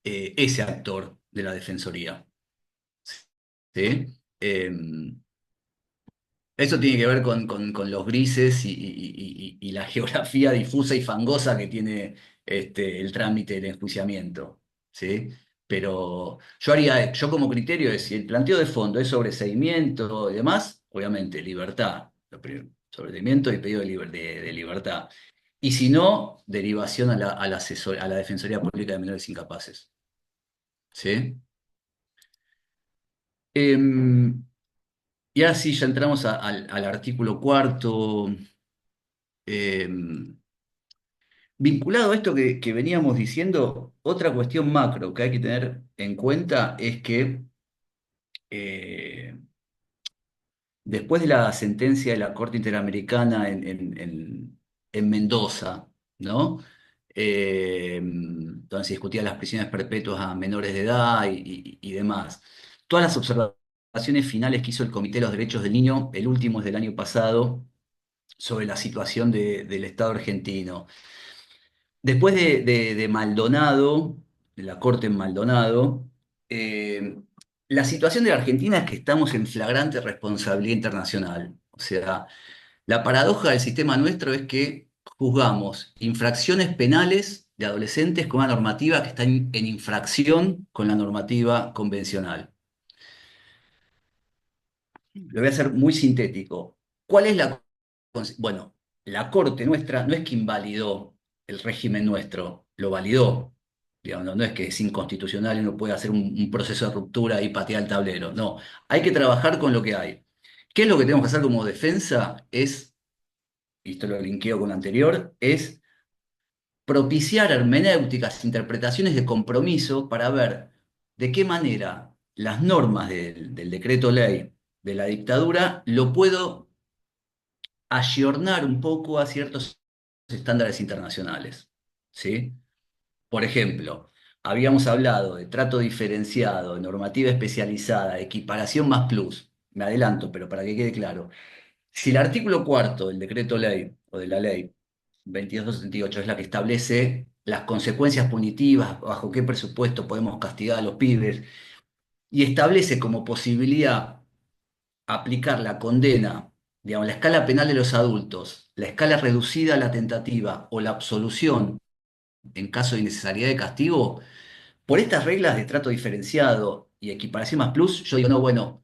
ese actor de la Defensoría, ¿sí? Eso tiene que ver con los grises y la geografía difusa y fangosa que tiene el trámite del enjuiciamiento, ¿sí? Pero yo como criterio es, si el planteo de fondo es sobreseimiento y demás, obviamente, libertad, sobreseimiento y pedido de libertad. Y si no, derivación a la Defensoría Pública de Menores Incapaces, ¿sí? Em, y ahora sí, ya entramos al artículo cuarto. Eh, Vinculado a esto que veníamos diciendo, otra cuestión macro que hay que tener en cuenta es que eh, después de la sentencia de la Corte Interamericana en Mendoza, ¿no? Donde se discutían las prisiones perpetuas a menores de edad y demás. Todas las observaciones finales que hizo el Comité de los Derechos del Niño, el último es del año pasado, sobre la situación del Estado argentino. Después de Maldonado, de la Corte en Maldonado, eh, la situación de la Argentina es que estamos en flagrante responsabilidad internacional. O sea, la paradoja del sistema nuestro es que juzgamos infracciones penales de adolescentes con una normativa que está en infracción con la normativa convencional. Lo voy a hacer muy sintético. ¿Cuál es la... Bueno, la Corte nuestra no es que invalidó el régimen nuestro, lo validó. Digamos, no es que es inconstitucional y uno puede hacer un proceso de ruptura y patear el tablero. No, hay que trabajar con lo que hay. ¿Qué es lo que tenemos que hacer como defensa? Y esto lo linkeo con lo anterior, es propiciar hermenéuticas, interpretaciones de compromiso para ver de qué manera las normas del decreto ley de la dictadura lo puedo ayornar un poco a ciertos estándares internacionales, ¿sí? Por ejemplo, habíamos hablado de trato diferenciado, de normativa especializada, de equiparación más plus. Me adelanto, pero para que quede claro. Si el artículo cuarto del decreto ley o de la ley 2268 es la que establece las consecuencias punitivas, bajo qué presupuesto podemos castigar a los pibes, y establece como posibilidad aplicar la condena, digamos, la escala penal de los adultos, la escala reducida a la tentativa o la absolución en caso de necesidad de castigo, por estas reglas de trato diferenciado y equiparación más plus, yo digo, no, bueno,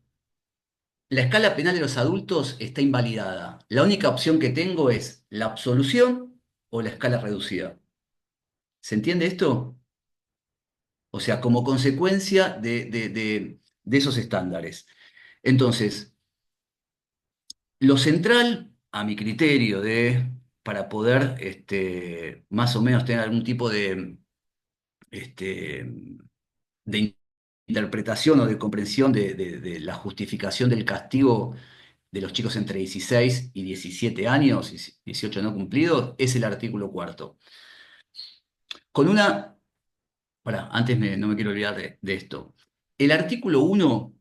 la escala penal de los adultos está invalidada. La única opción que tengo es la absolución o la escala reducida. ¿Se entiende esto? O sea, como consecuencia de esos estándares. Entonces, lo central, a mi criterio, para poder más o menos tener algún tipo este, de interpretación o de comprensión de la justificación del castigo de los chicos entre 16 y 17 años, y 18 no cumplidos, es el artículo cuarto. Con una, antes no me quiero olvidar de esto. El artículo 1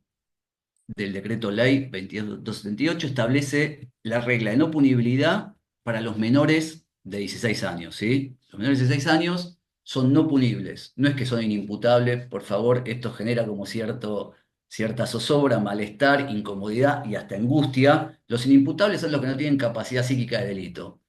del decreto ley 2278 establece la regla de no punibilidad para los menores de 16 años, ¿sí? Los menores de 16 años son no punibles, no es que son inimputables, por favor, esto genera como cierta zozobra, malestar, incomodidad y hasta angustia. Los inimputables son los que no tienen capacidad psíquica de delito.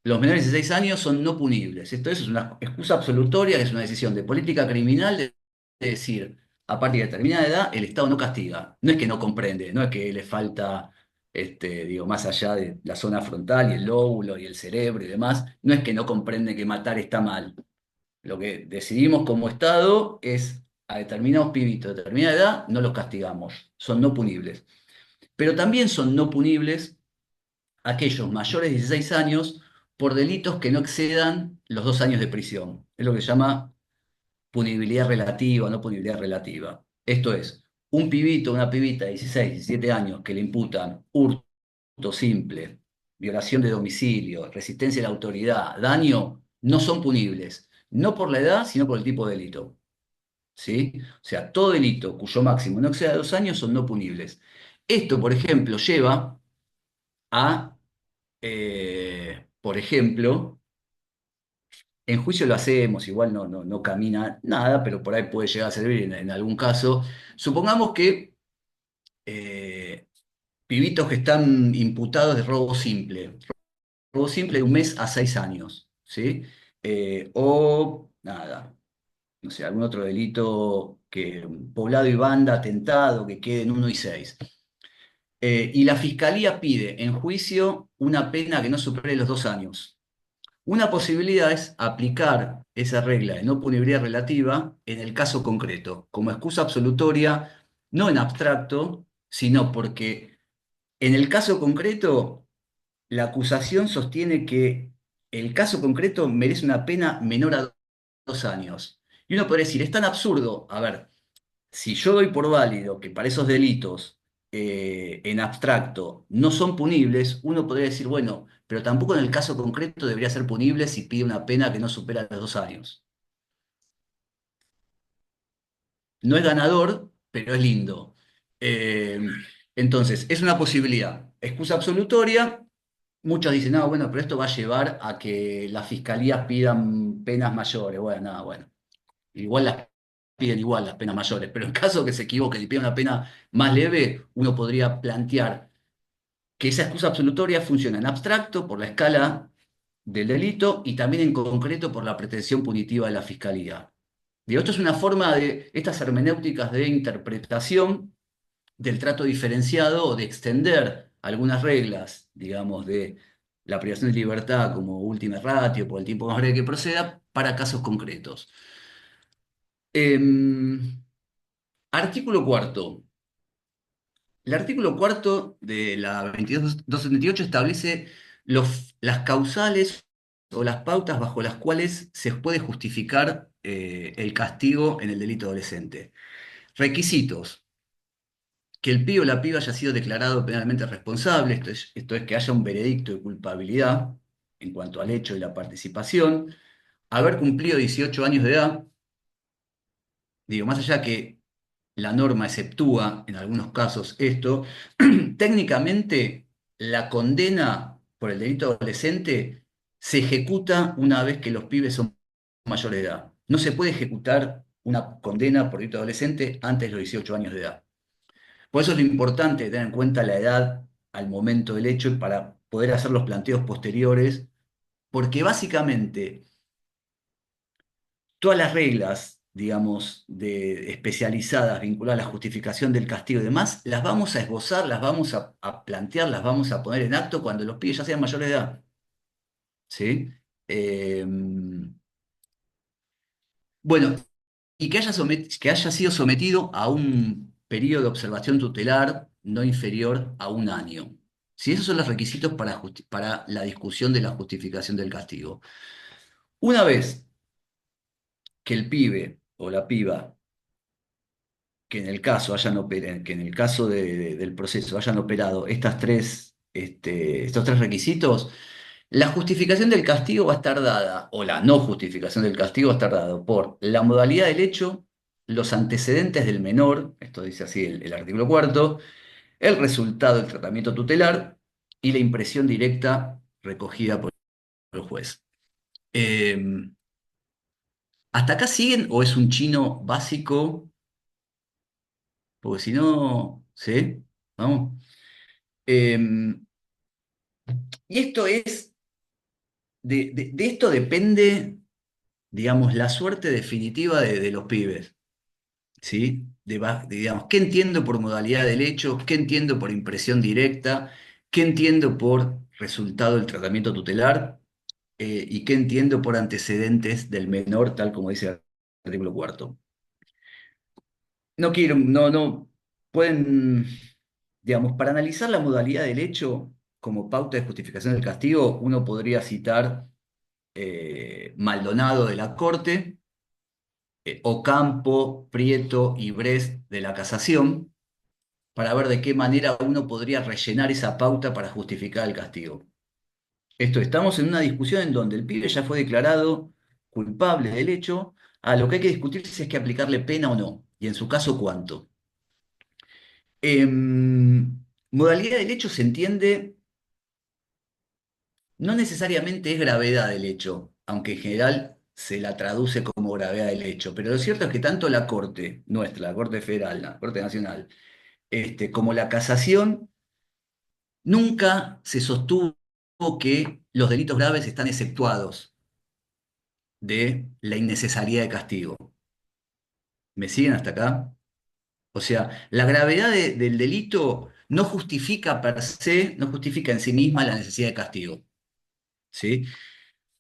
Los menores de 16 años son no punibles. Esto es una excusa absolutoria, que es una decisión de política criminal de decir, a partir de determinada edad, el Estado no castiga. No es que no comprende, no es que le falta, digo, más allá de la zona frontal y el lóbulo y el cerebro y demás, no es que no comprende que matar está mal. Lo que decidimos como Estado es a determinados pibitos de determinada edad, no los castigamos, son no punibles. Pero también son no punibles aquellos mayores de 16 años por delitos que no excedan los 2 años de prisión. Es lo que se llama punibilidad relativa o no punibilidad relativa. Esto es, un pibito o una pibita de 16, 17 años que le imputan hurto simple, violación de domicilio, resistencia a la autoridad, daño, no son punibles, no por la edad, sino por el tipo de delito. ¿Sí? O sea, todo delito cuyo máximo no exceda 2 años son no punibles. Esto, por ejemplo, lleva a por ejemplo, en juicio lo hacemos, igual no camina nada, pero por ahí puede llegar a servir en algún caso. Supongamos que pibitos que están imputados de robo simple de 1 mes a 6 años, ¿sí? O nada, no sé, algún otro delito que poblado y banda, atentado, que queden 1 y 6. Y la fiscalía pide en juicio una pena que no supere los 2 años. Una posibilidad es aplicar esa regla de no punibilidad relativa en el caso concreto, como excusa absolutoria, no en abstracto, sino porque en el caso concreto la acusación sostiene que el caso concreto merece una pena menor a 2 años. Y uno podría decir, es tan absurdo, a ver, si yo doy por válido que para esos delitos en abstracto no son punibles, uno podría decir, bueno, pero tampoco en el caso concreto debería ser punible si pide una pena que no supera los 2 años. No es ganador, pero es lindo. Eh, entonces, es una posibilidad. Excusa absolutoria. Muchos dicen, no, bueno, pero esto va a llevar a que las fiscalías pidan penas mayores. Bueno, nada, bueno. Igual las piden igual las penas mayores, pero en caso que se equivoquen y pidan una pena más leve, uno podría plantear que esa excusa absolutoria funciona en abstracto por la escala del delito y también en concreto por la pretensión punitiva de la fiscalía. Digo, esto es una forma de estas hermenéuticas de interpretación del trato diferenciado o de extender algunas reglas, digamos, de la privación de libertad como última ratio por el tiempo más breve que proceda para casos concretos. Artículo cuarto. El artículo cuarto de la 2278 establece las causales o las pautas bajo las cuales se puede justificar el castigo en el delito adolescente. Requisitos: que el pibe o la piba haya sido declarado penalmente responsable, esto es que haya un veredicto de culpabilidad en cuanto al hecho y la participación, haber cumplido 18 años de edad. Digo, más allá que la norma exceptúa en algunos casos esto, técnicamente la condena por el delito adolescente se ejecuta una vez que los pibes son mayores de edad. No se puede ejecutar una condena por delito adolescente antes de los 18 años de edad. Por eso es lo importante tener en cuenta la edad al momento del hecho y para poder hacer los planteos posteriores, porque básicamente todas las reglas, digamos, especializadas vinculadas a la justificación del castigo y demás, las vamos a esbozar, las vamos a plantear, las vamos a poner en acto cuando los pibes ya sean mayores de edad. ¿Sí? Eh, bueno, y que haya sido sometido a un periodo de observación tutelar no inferior a 1 año. ¿Sí? Esos son los requisitos para la discusión de la justificación del castigo. Una vez que el pibe o la piba que en el caso que en el caso del proceso hayan operado estos tres requisitos, la justificación del castigo va a estar dada, o la no justificación del castigo va a estar dado por la modalidad del hecho, los antecedentes del menor, esto dice así el artículo cuarto, el resultado del tratamiento tutelar y la impresión directa recogida por el juez. Eh, ¿Hasta acá siguen o es un chino básico? Porque si no, ¿sí? ¿Vamos? Eh, y esto de esto depende, digamos, la suerte definitiva de los pibes, ¿sí? Digamos, ¿qué entiendo por modalidad del hecho? ¿Qué entiendo por impresión directa? ¿Qué entiendo por resultado del tratamiento tutelar? ¿Y qué entiendo por antecedentes del menor, tal como dice el artículo cuarto? No quiero, no, pueden, digamos, para analizar la modalidad del hecho como pauta de justificación del castigo, uno podría citar Maldonado de la Corte, Ocampo, Prieto y Brest de la Casación, para ver de qué manera uno podría rellenar esa pauta para justificar el castigo. Estamos en una discusión en donde el pibe ya fue declarado culpable del hecho, lo que hay que discutir si es que aplicarle pena o no, y en su caso cuánto. Modalidad del hecho se entiende, no necesariamente es gravedad del hecho, aunque en general se la traduce como gravedad del hecho, pero lo cierto es que tanto la Corte nuestra, la Corte Federal, la Corte Nacional, como la Casación, nunca se sostuvo que los delitos graves están exceptuados de la innecesariedad de castigo. ¿Me siguen hasta acá? O sea, la gravedad del delito no justifica per se, no justifica en sí misma la necesidad de castigo. ¿Sí?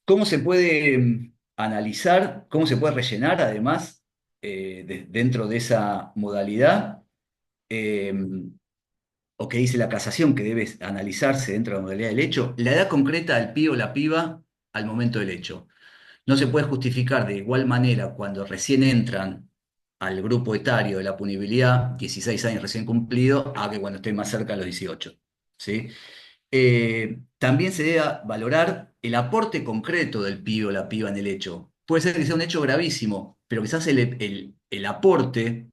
¿Cómo se puede analizar, cómo se puede rellenar además dentro de esa modalidad? Eh, o que dice la casación que debe analizarse dentro de la modalidad del hecho, la edad concreta del pibe o la piba al momento del hecho. No se puede justificar de igual manera cuando recién entran al grupo etario de la punibilidad, 16 años recién cumplido, a que cuando esté más cerca de los 18. ¿Sí? También se debe valorar el aporte concreto del pibe o la piba en el hecho. Puede ser que sea un hecho gravísimo, pero quizás el aporte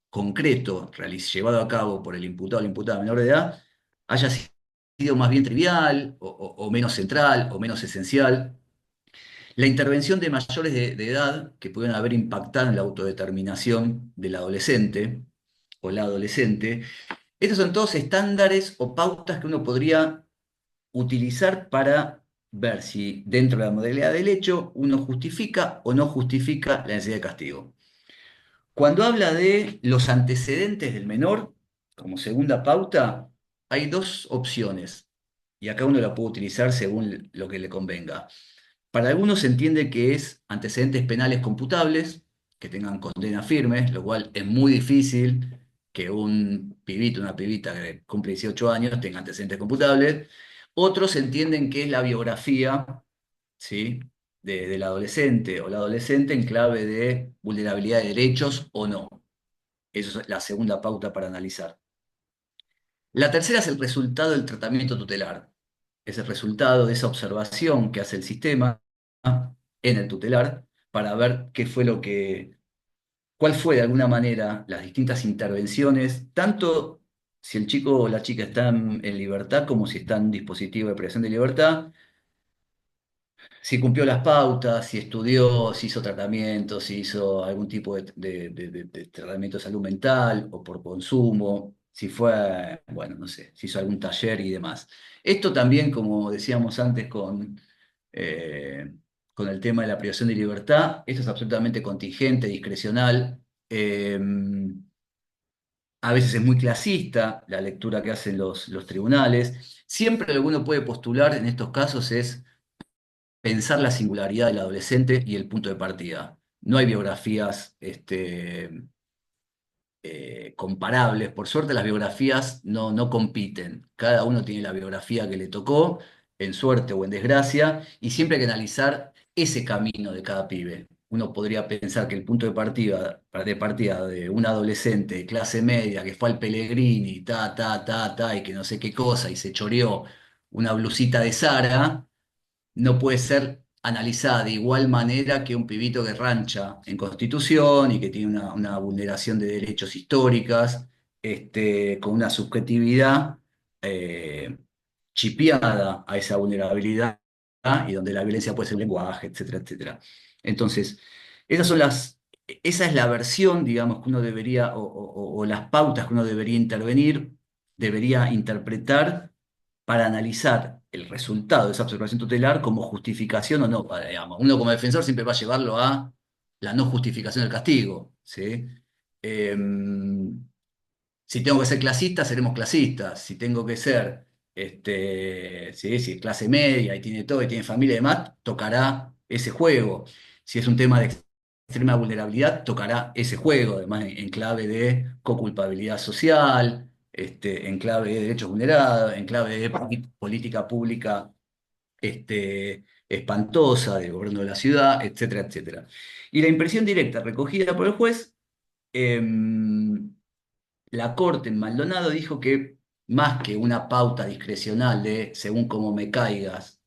concreto llevado a cabo por el imputado o la imputada menor de edad haya sido más bien trivial o menos central o menos esencial. La intervención de mayores de edad que pudieran haber impactado en la autodeterminación del adolescente o la adolescente. Estos son todos estándares o pautas que uno podría utilizar para ver si dentro de la modalidad del hecho uno justifica o no justifica la necesidad de castigo. Cuando habla de los antecedentes del menor, como segunda pauta, hay dos opciones, y acá uno la puede utilizar según lo que le convenga. Para algunos se entiende que es antecedentes penales computables, que tengan condena firme, lo cual es muy difícil que un pibito, una pibita que cumple 18 años tenga antecedentes computables. Otros entienden que es la biografía, ¿sí? Del adolescente o la adolescente en clave de vulnerabilidad de derechos o no. Eso es la segunda pauta para analizar. La tercera es el resultado del tratamiento tutelar. Es el resultado de esa observación que hace el sistema en el tutelar para ver qué fue cuál fue de alguna manera las distintas intervenciones, tanto si el chico o la chica están en libertad como si están en dispositivo de privación de libertad, si cumplió las pautas, si estudió, si hizo tratamiento, si hizo algún tipo de tratamiento de salud mental o por consumo, si fue, bueno, no sé, si hizo algún taller y demás. Esto también, como decíamos antes eh, con el tema de la privación de libertad, esto es absolutamente contingente, discrecional. A veces es muy clasista la lectura que hacen los tribunales. Siempre lo que uno puede postular en estos casos es pensar la singularidad del adolescente y el punto de partida. No hay biografías comparables. Por suerte las biografías no compiten. Cada uno tiene la biografía que le tocó, en suerte o en desgracia, y siempre hay que analizar ese camino de cada pibe. Uno podría pensar que el punto de partida de un adolescente de clase media que fue al Pellegrini, y que no sé qué cosa, y se choreó una blusita de Zara, no puede ser analizada de igual manera que un pibito que rancha en Constitución y que tiene una vulneración de derechos históricas, con una subjetividad eh, chipeada a esa vulnerabilidad y donde la violencia puede ser un lenguaje, etcétera, etcétera. Entonces, esa es la versión, digamos, que uno debería, o las pautas que uno debería intervenir, debería interpretar para analizar el resultado de esa observación tutelar como justificación o no, digamos. Uno como defensor siempre va a llevarlo a la no justificación del castigo, ¿sí? Si tengo que ser clasista, seremos clasistas. Si tengo que ser, ¿sí? Si es clase media y tiene todo y tiene familia y demás, tocará ese juego. Si es un tema de extrema vulnerabilidad, tocará ese juego, además en clave de coculpabilidad social, en clave de derechos vulnerados, en clave de política pública espantosa del gobierno de la ciudad, etcétera, etcétera. Y la impresión directa recogida por el juez, la Corte en Maldonado dijo que más que una pauta discrecional de según cómo me caigas,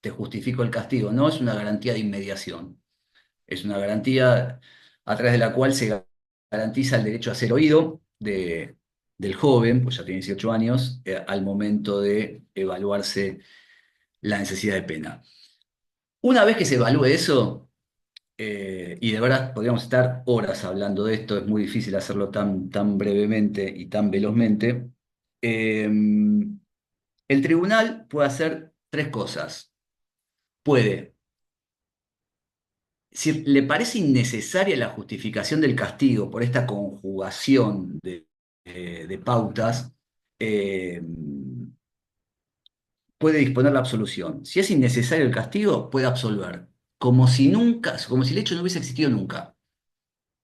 te justifico el castigo, no es una garantía de inmediación, es una garantía a través de la cual se garantiza el derecho a ser oído del joven, pues ya tiene 18 años, al momento de evaluarse la necesidad de pena. Una vez que se evalúe eso, y de verdad podríamos estar horas hablando de esto, es muy difícil hacerlo tan brevemente y tan velozmente, eh, el tribunal puede hacer tres cosas. Puede, si le parece innecesaria la justificación del castigo por esta conjugación de pautas, eh, puede disponer la absolución. Si es innecesario el castigo, puede absolver, como si nunca, como si el hecho no hubiese existido nunca.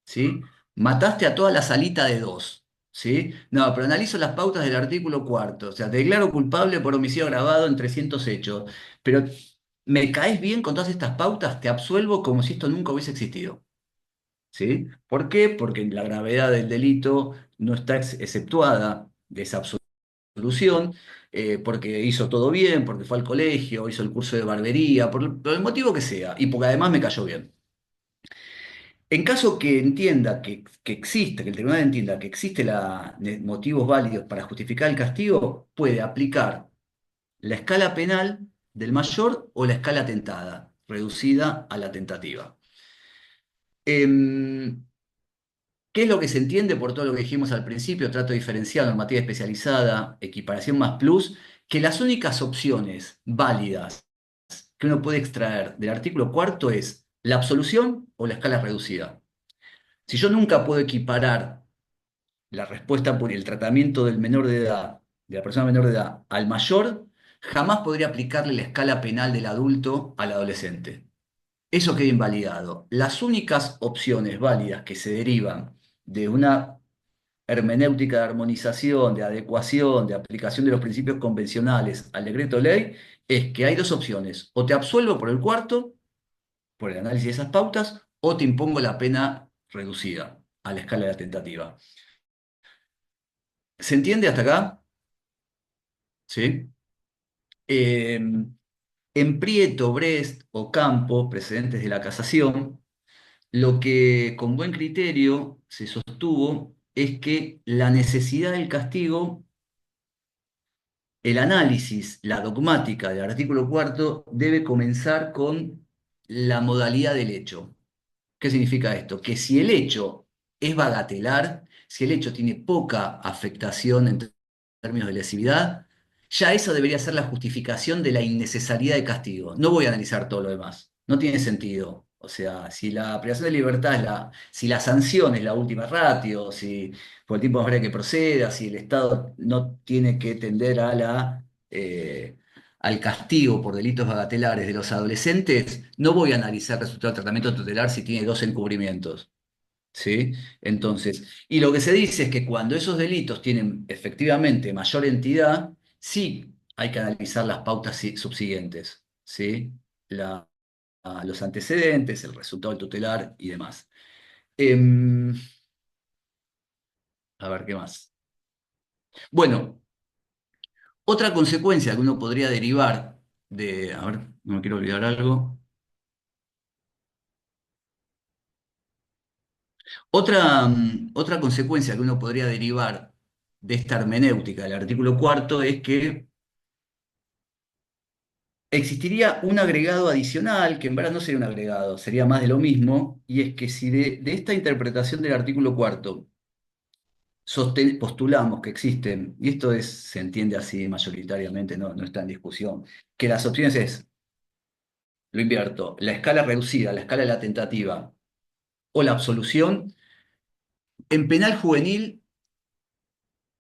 ¿Sí? Mataste a toda la salita de dos, ¿sí? No, pero analizo las pautas del artículo cuarto, o sea, te declaro culpable por homicidio agravado en 300 hechos, pero me caes bien con todas estas pautas, te absuelvo como si esto nunca hubiese existido, ¿sí? ¿Por qué? Porque la gravedad del delito no está exceptuada de esa absolución, porque hizo todo bien, porque fue al colegio, hizo el curso de barbería, por el motivo que sea, y porque además me cayó bien. En caso que entienda que existe, que el tribunal entienda que existe motivos válidos para justificar el castigo, puede aplicar la escala penal del mayor o la escala tentada, reducida a la tentativa. Em, ¿Qué es lo que se entiende por todo lo que dijimos al principio? Trato diferenciado, normativa especializada, equiparación más plus, que las únicas opciones válidas que uno puede extraer del artículo cuarto es la absolución o la escala reducida. Si yo nunca puedo equiparar la respuesta por el tratamiento del menor de edad, de la persona menor de edad, al mayor, jamás podría aplicarle la escala penal del adulto al adolescente. Eso queda invalidado. Las únicas opciones válidas que se derivan de una hermenéutica de armonización, de adecuación, de aplicación de los principios convencionales al decreto ley, es que hay dos opciones. O te absuelvo por el cuarto, por el análisis de esas pautas, o te impongo la pena reducida a la escala de la tentativa. ¿Se entiende hasta acá? ¿Sí? Eh, en Prieto, Brest o Campo, precedentes de la casación, lo que con buen criterio se sostuvo es que la necesidad del castigo, el análisis, la dogmática del artículo cuarto debe comenzar con la modalidad del hecho. ¿Qué significa esto? Que si el hecho es bagatelar, si el hecho tiene poca afectación en términos de lesividad, ya esa debería ser la justificación de la innecesariedad de castigo. No voy a analizar todo lo demás. No tiene sentido. O sea, si la privación de libertad si la sanción es la última ratio, si por el tiempo más breve que proceda, si el Estado no tiene que tender al castigo por delitos bagatelares de los adolescentes, no voy a analizar el resultado del tratamiento tutelar si tiene dos encubrimientos. ¿Sí? Entonces, y lo que se dice es que cuando esos delitos tienen efectivamente mayor entidad, sí hay que analizar las pautas subsiguientes, ¿sí? La- los antecedentes, el resultado del tutelar y demás. Em, a ver, ¿qué más? Bueno, otra consecuencia que uno podría derivar a ver, no me quiero olvidar algo. Otra consecuencia que uno podría derivar de esta hermenéutica del artículo cuarto es que existiría un agregado adicional, que en verdad no sería un agregado, sería más de lo mismo, y es que si de esta interpretación del artículo cuarto postulamos que existen, y esto se entiende así mayoritariamente, no está en discusión, que las opciones lo invierto, la escala reducida, la escala de la tentativa o la absolución, en penal juvenil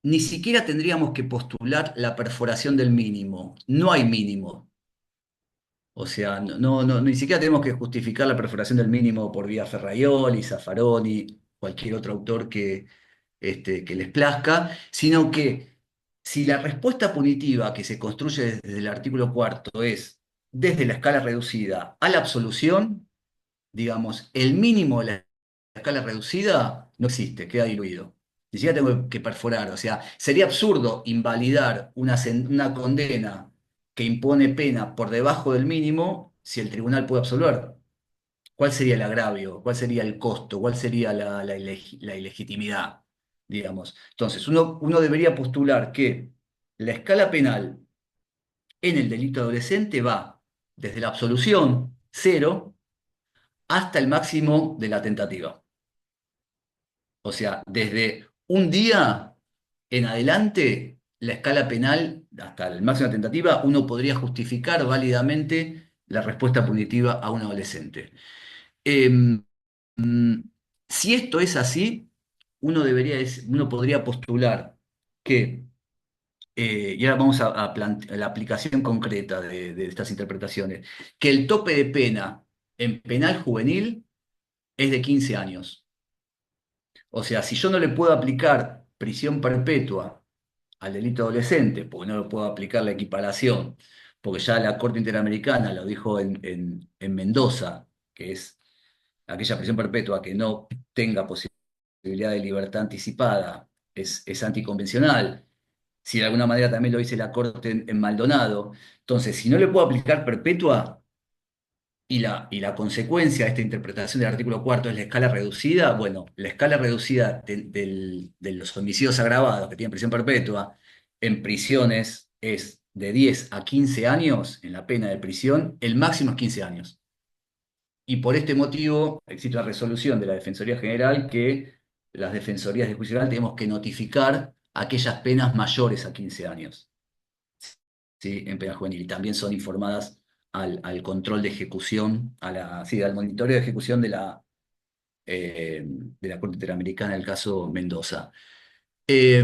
ni siquiera tendríamos que postular la perforación del mínimo. No hay mínimo. O sea, ni siquiera tenemos que justificar la perforación del mínimo por vía Ferraioli, Zaffaroni, cualquier otro autor que les plazca, sino que si la respuesta punitiva que se construye desde el artículo cuarto es desde la escala reducida a la absolución, digamos, el mínimo de la escala reducida no existe, queda diluido. Ni siquiera tengo que perforar, o sea, sería absurdo invalidar una condena que impone pena por debajo del mínimo si el tribunal puede absolver. ¿Cuál sería el agravio? ¿Cuál sería el costo? ¿Cuál sería la ilegitimidad? Digamos. Entonces, uno debería postular que la escala penal en el delito adolescente va desde la absolución, cero, hasta el máximo de la tentativa. O sea, desde un día en adelante, la escala penal, hasta el máximo de tentativa, uno podría justificar válidamente la respuesta punitiva a un adolescente. Em, mm, si esto es así, uno podría postular que, y ahora vamos a la aplicación concreta de estas interpretaciones, que el tope de pena en penal juvenil es de 15 años. O sea, si yo no le puedo aplicar prisión perpetua al delito adolescente, porque no le puedo aplicar la equiparación, porque ya la Corte Interamericana lo dijo en Mendoza, que es aquella prisión perpetua que no tenga posibilidad de libertad anticipada es anticonvencional. Si de alguna manera también lo dice la Corte en Maldonado. Entonces, si no le puedo aplicar perpetua, y la consecuencia de esta interpretación del artículo cuarto es la escala reducida. Bueno, la escala reducida de los homicidios agravados que tienen prisión perpetua en prisiones es de 10 a 15 años en la pena de prisión, el máximo es 15 años. Y por este motivo existe una resolución de la Defensoría General que las defensorías de juicio oral tenemos que notificar aquellas penas mayores a 15 años. ¿Sí? En penal juvenil. Y también son informadas al control de ejecución, sí, al monitoreo de ejecución de la Corte Interamericana del caso Mendoza. Eh,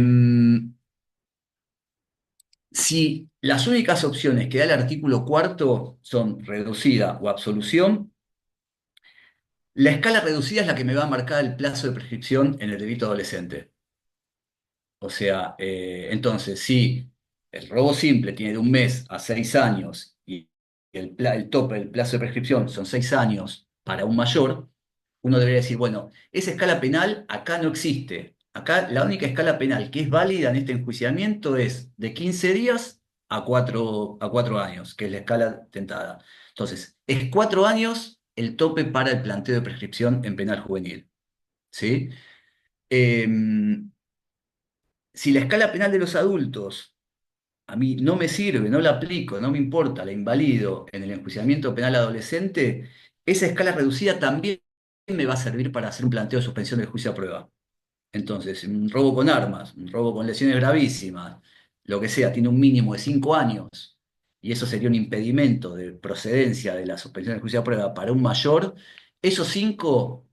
si las únicas opciones que da el artículo cuarto son reducida o absolución, la escala reducida es la que me va a marcar el plazo de prescripción en el delito adolescente. O sea, entonces, si el robo simple tiene de 1 mes a 6 años y el tope del plazo de prescripción son 6 años para un mayor, uno debería decir, bueno, esa escala penal acá no existe. Acá la única escala penal que es válida en este enjuiciamiento es de 15 días a 4 años, que es la escala tentada. Entonces, es 4 años el tope para el planteo de prescripción en penal juvenil. ¿Sí? Em, si la escala penal de los adultos a mí no me sirve, no la aplico, no me importa, la invalido en el enjuiciamiento penal adolescente, esa escala reducida también me va a servir para hacer un planteo de suspensión del juicio a prueba. Entonces, un robo con armas, un robo con lesiones gravísimas, lo que sea, tiene un mínimo de 5 años, y eso sería un impedimento de procedencia de la suspensión del juicio a prueba para un mayor, esos 5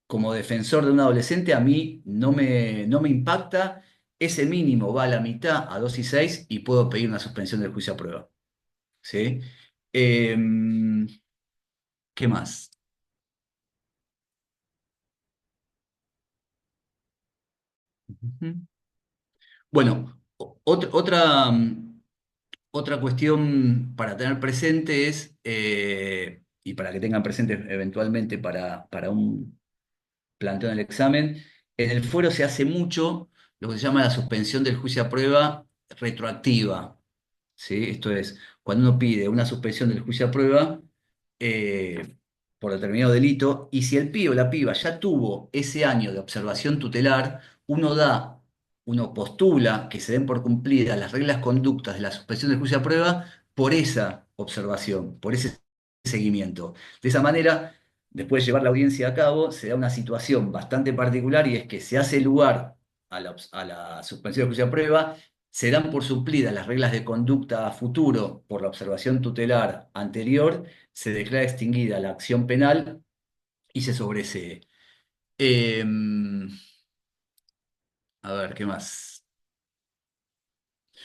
como defensor de un adolescente, a mí no me impacta. Ese mínimo va a la mitad, a 2 y 6, y puedo pedir una suspensión del juicio a prueba. ¿Sí? Em, ¿Qué más? Ujú. Bueno, otra cuestión para tener presente es, y para que tengan presente eventualmente para un planteo en el examen, en el fuero se hace mucho lo que se llama la suspensión del juicio a prueba retroactiva. ¿Sí? Esto es, cuando uno pide una suspensión del juicio a prueba eh, por determinado delito, y si el pibe o la piba ya tuvo ese año de observación tutelar, uno postula que se den por cumplidas las reglas conductas de la suspensión del juicio a prueba por esa observación, por ese seguimiento. De esa manera, después de llevar la audiencia a cabo, se da una situación bastante particular, y es que se hace lugar a la suspensión del juicio a prueba, se dan por suplidas las reglas de conducta a futuro por la observación tutelar anterior, se declara extinguida la acción penal y se sobresee. A ver, ¿qué más?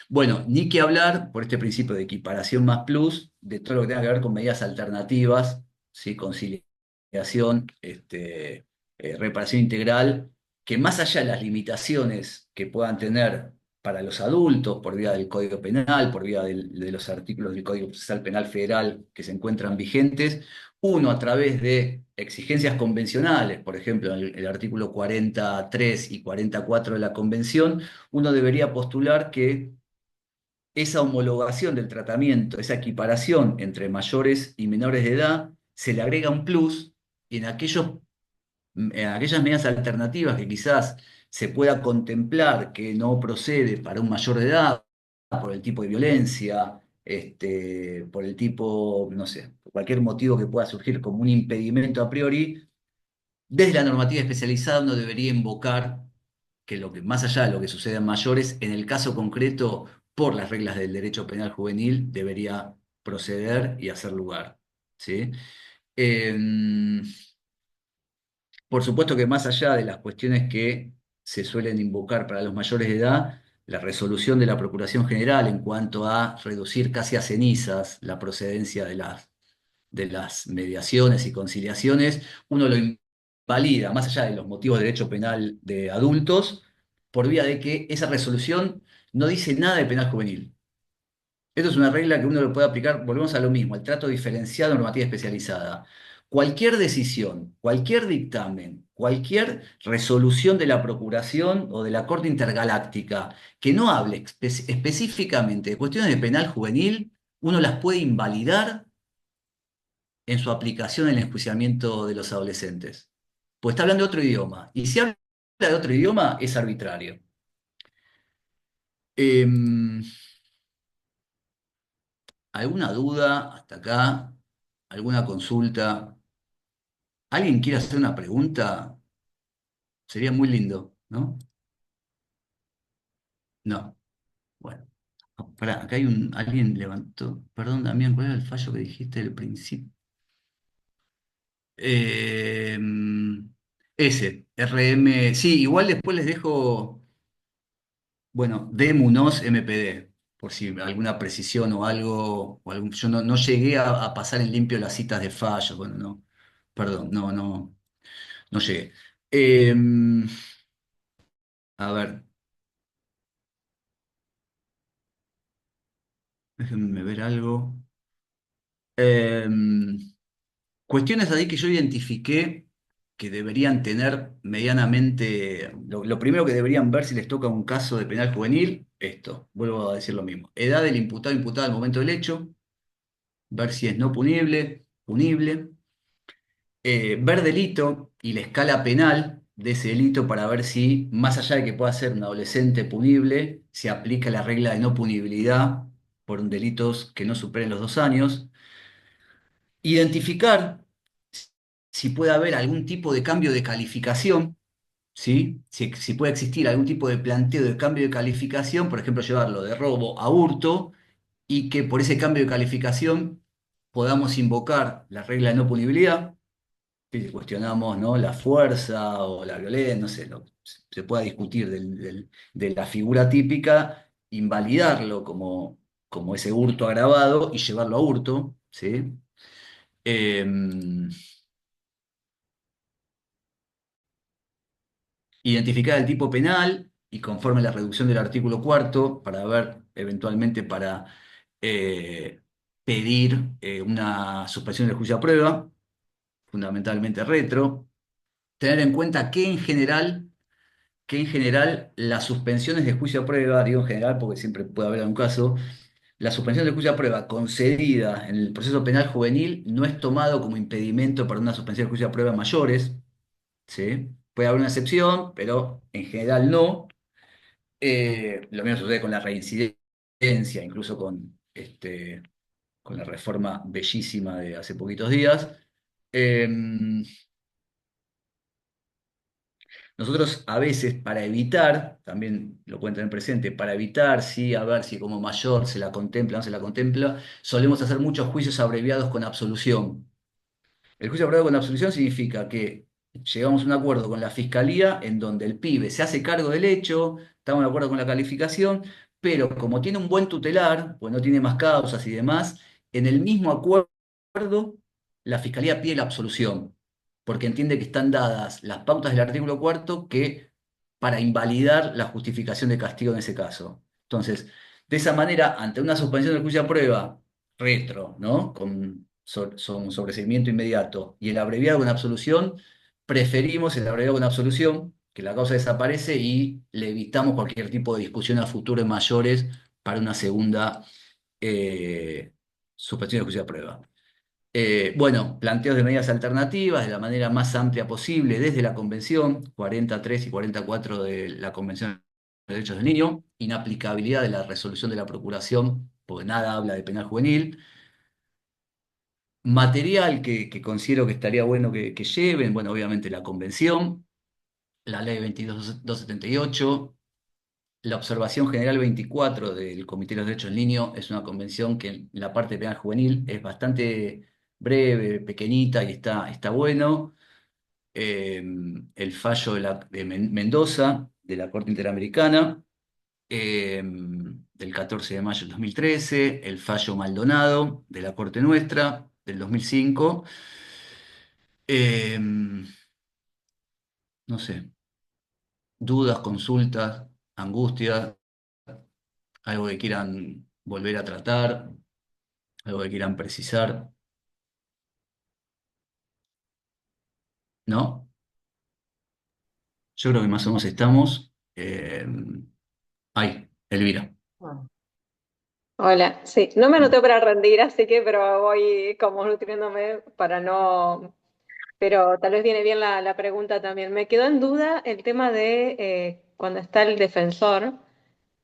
Bueno, ni que hablar, por este principio de equiparación más plus, de todo lo que tenga que ver con medidas alternativas, ¿sí? Conciliación, reparación integral, que más allá de las limitaciones que puedan tener para los adultos por vía del Código Penal, por vía de los artículos del Código Procesal Penal Federal que se encuentran vigentes, uno a través de exigencias convencionales, por ejemplo, el artículo 43 y 44 de la Convención, uno debería postular que esa homologación del tratamiento, esa equiparación entre mayores y menores de edad, se le agrega un plus, y en aquellas medidas alternativas que quizás se pueda contemplar que no procede para un mayor de edad, por el tipo de violencia, por el tipo, no sé, por cualquier motivo que pueda surgir como un impedimento a priori, desde la normativa especializada uno debería invocar que más allá de lo que sucede en mayores, en el caso concreto, por las reglas del derecho penal juvenil, debería proceder y hacer lugar. ¿Sí? Em, por supuesto que más allá de las cuestiones que se suelen invocar para los mayores de edad, la resolución de la Procuración General en cuanto a reducir casi a cenizas la procedencia de las mediaciones y conciliaciones, uno lo invalida, más allá de los motivos de derecho penal de adultos, por vía de que esa resolución no dice nada de penal juvenil. Esto es una regla que uno lo puede aplicar, volvemos a lo mismo, el trato diferenciado, normativa especializada. Cualquier decisión, cualquier dictamen, cualquier resolución de la Procuración o de la Corte Intergaláctica que no hable específicamente de cuestiones de penal juvenil, uno las puede invalidar en su aplicación en el enjuiciamiento de los adolescentes. Pues está hablando de otro idioma. Y si habla de otro idioma, es arbitrario. Em, ¿Alguna duda hasta acá? ¿Alguna consulta? ¿Alguien quiere hacer una pregunta? Sería muy lindo, ¿no? No. Bueno. Pará, acá hay alguien levantó. Perdón, Damián, ¿cuál era el fallo que dijiste al principio? Eh, Ese, RM. Sí, igual después les dejo. Bueno, de Munoz MPD, por si alguna precisión o algo, yo no llegué a pasar en limpio las citas de fallo, bueno, no, perdón, no llegué. Eh, a ver, déjenme ver algo. Eh, Cuestiones ahí que yo identifiqué que deberían tener medianamente, lo primero que deberían ver si les toca un caso de penal juvenil, esto, vuelvo a decir lo mismo, edad del imputado imputada al momento del hecho, ver si es no punible, punible, ver delito y la escala penal de ese delito para ver si, más allá de que pueda ser un adolescente punible, se aplica la regla de no punibilidad por delitos que no superen los 2 años. Identificar si puede haber algún tipo de cambio de calificación, ¿sí? Si puede existir algún tipo de planteo de cambio de calificación, por ejemplo, llevarlo de robo a hurto y que por ese cambio de calificación podamos invocar la regla de no punibilidad, que cuestionamos, ¿no? La fuerza o la violencia, no sé, se pueda discutir de la figura típica, invalidarlo como ese hurto agravado y llevarlo a hurto, ¿sí? Em, Identificar el tipo penal y conforme a la reducción del artículo cuarto para ver eventualmente para eh, pedir una suspensión del juicio a prueba, fundamentalmente retro. Tener en cuenta que en general las suspensiones de juicio a prueba, digo en general porque siempre puede haber un caso, la suspensión de juicio a prueba concedida en el proceso penal juvenil no es tomado como impedimento para una suspensión de juicio a prueba mayores, ¿sí? Puede haber una excepción, pero en general no. Lo mismo sucede con la reincidencia, incluso con la reforma bellísima de hace poquitos días. Eh, Nosotros a veces, para evitar, también lo pueden tener presente, para evitar, sí, a ver si como mayor se la contempla o no se la contempla, solemos hacer muchos juicios abreviados con absolución. El juicio abreviado con absolución significa que llegamos a un acuerdo con la fiscalía en donde el pibe se hace cargo del hecho, estamos de acuerdo con la calificación, pero como tiene un buen tutelar, pues no tiene más causas y demás, en el mismo acuerdo la fiscalía pide la absolución, porque entiende que están dadas las pautas del artículo cuarto que para invalidar la justificación de castigo en ese caso. Entonces, de esa manera, ante una suspensión del juicio a prueba retro, ¿no? Son sobreseimiento inmediato y el abreviado con absolución, preferimos el abreviado con absolución, que la causa desaparece y le evitamos cualquier tipo de discusión a futuro en mayores para una segunda eh, suspensión de juicio a prueba. Bueno, planteos de medidas alternativas de la manera más amplia posible desde la Convención 43 y 44 de la Convención de Derechos del Niño, inaplicabilidad de la resolución de la Procuración, porque nada habla de penal juvenil, material que considero que estaría bueno que lleven, bueno, obviamente la Convención, la Ley 22.278, la Observación General 24 del Comité de los Derechos del Niño es una convención que en la parte penal juvenil es bastante breve, pequeñita y está bueno. Eh, el fallo de Mendoza, de la Corte Interamericana, del 14 de mayo del 2013, el fallo Maldonado, de la Corte Nuestra, del 2005. Eh, no sé, dudas, consultas, angustias, algo que quieran volver a tratar, algo que quieran precisar. ¿no? Yo creo que más o menos estamos. Ahí, Elvira. Bueno, Hola, sí, no me anoté para rendir, así que, pero voy como nutriéndome para no, pero tal vez viene bien la pregunta también. Me quedó en duda el tema de cuando está el defensor,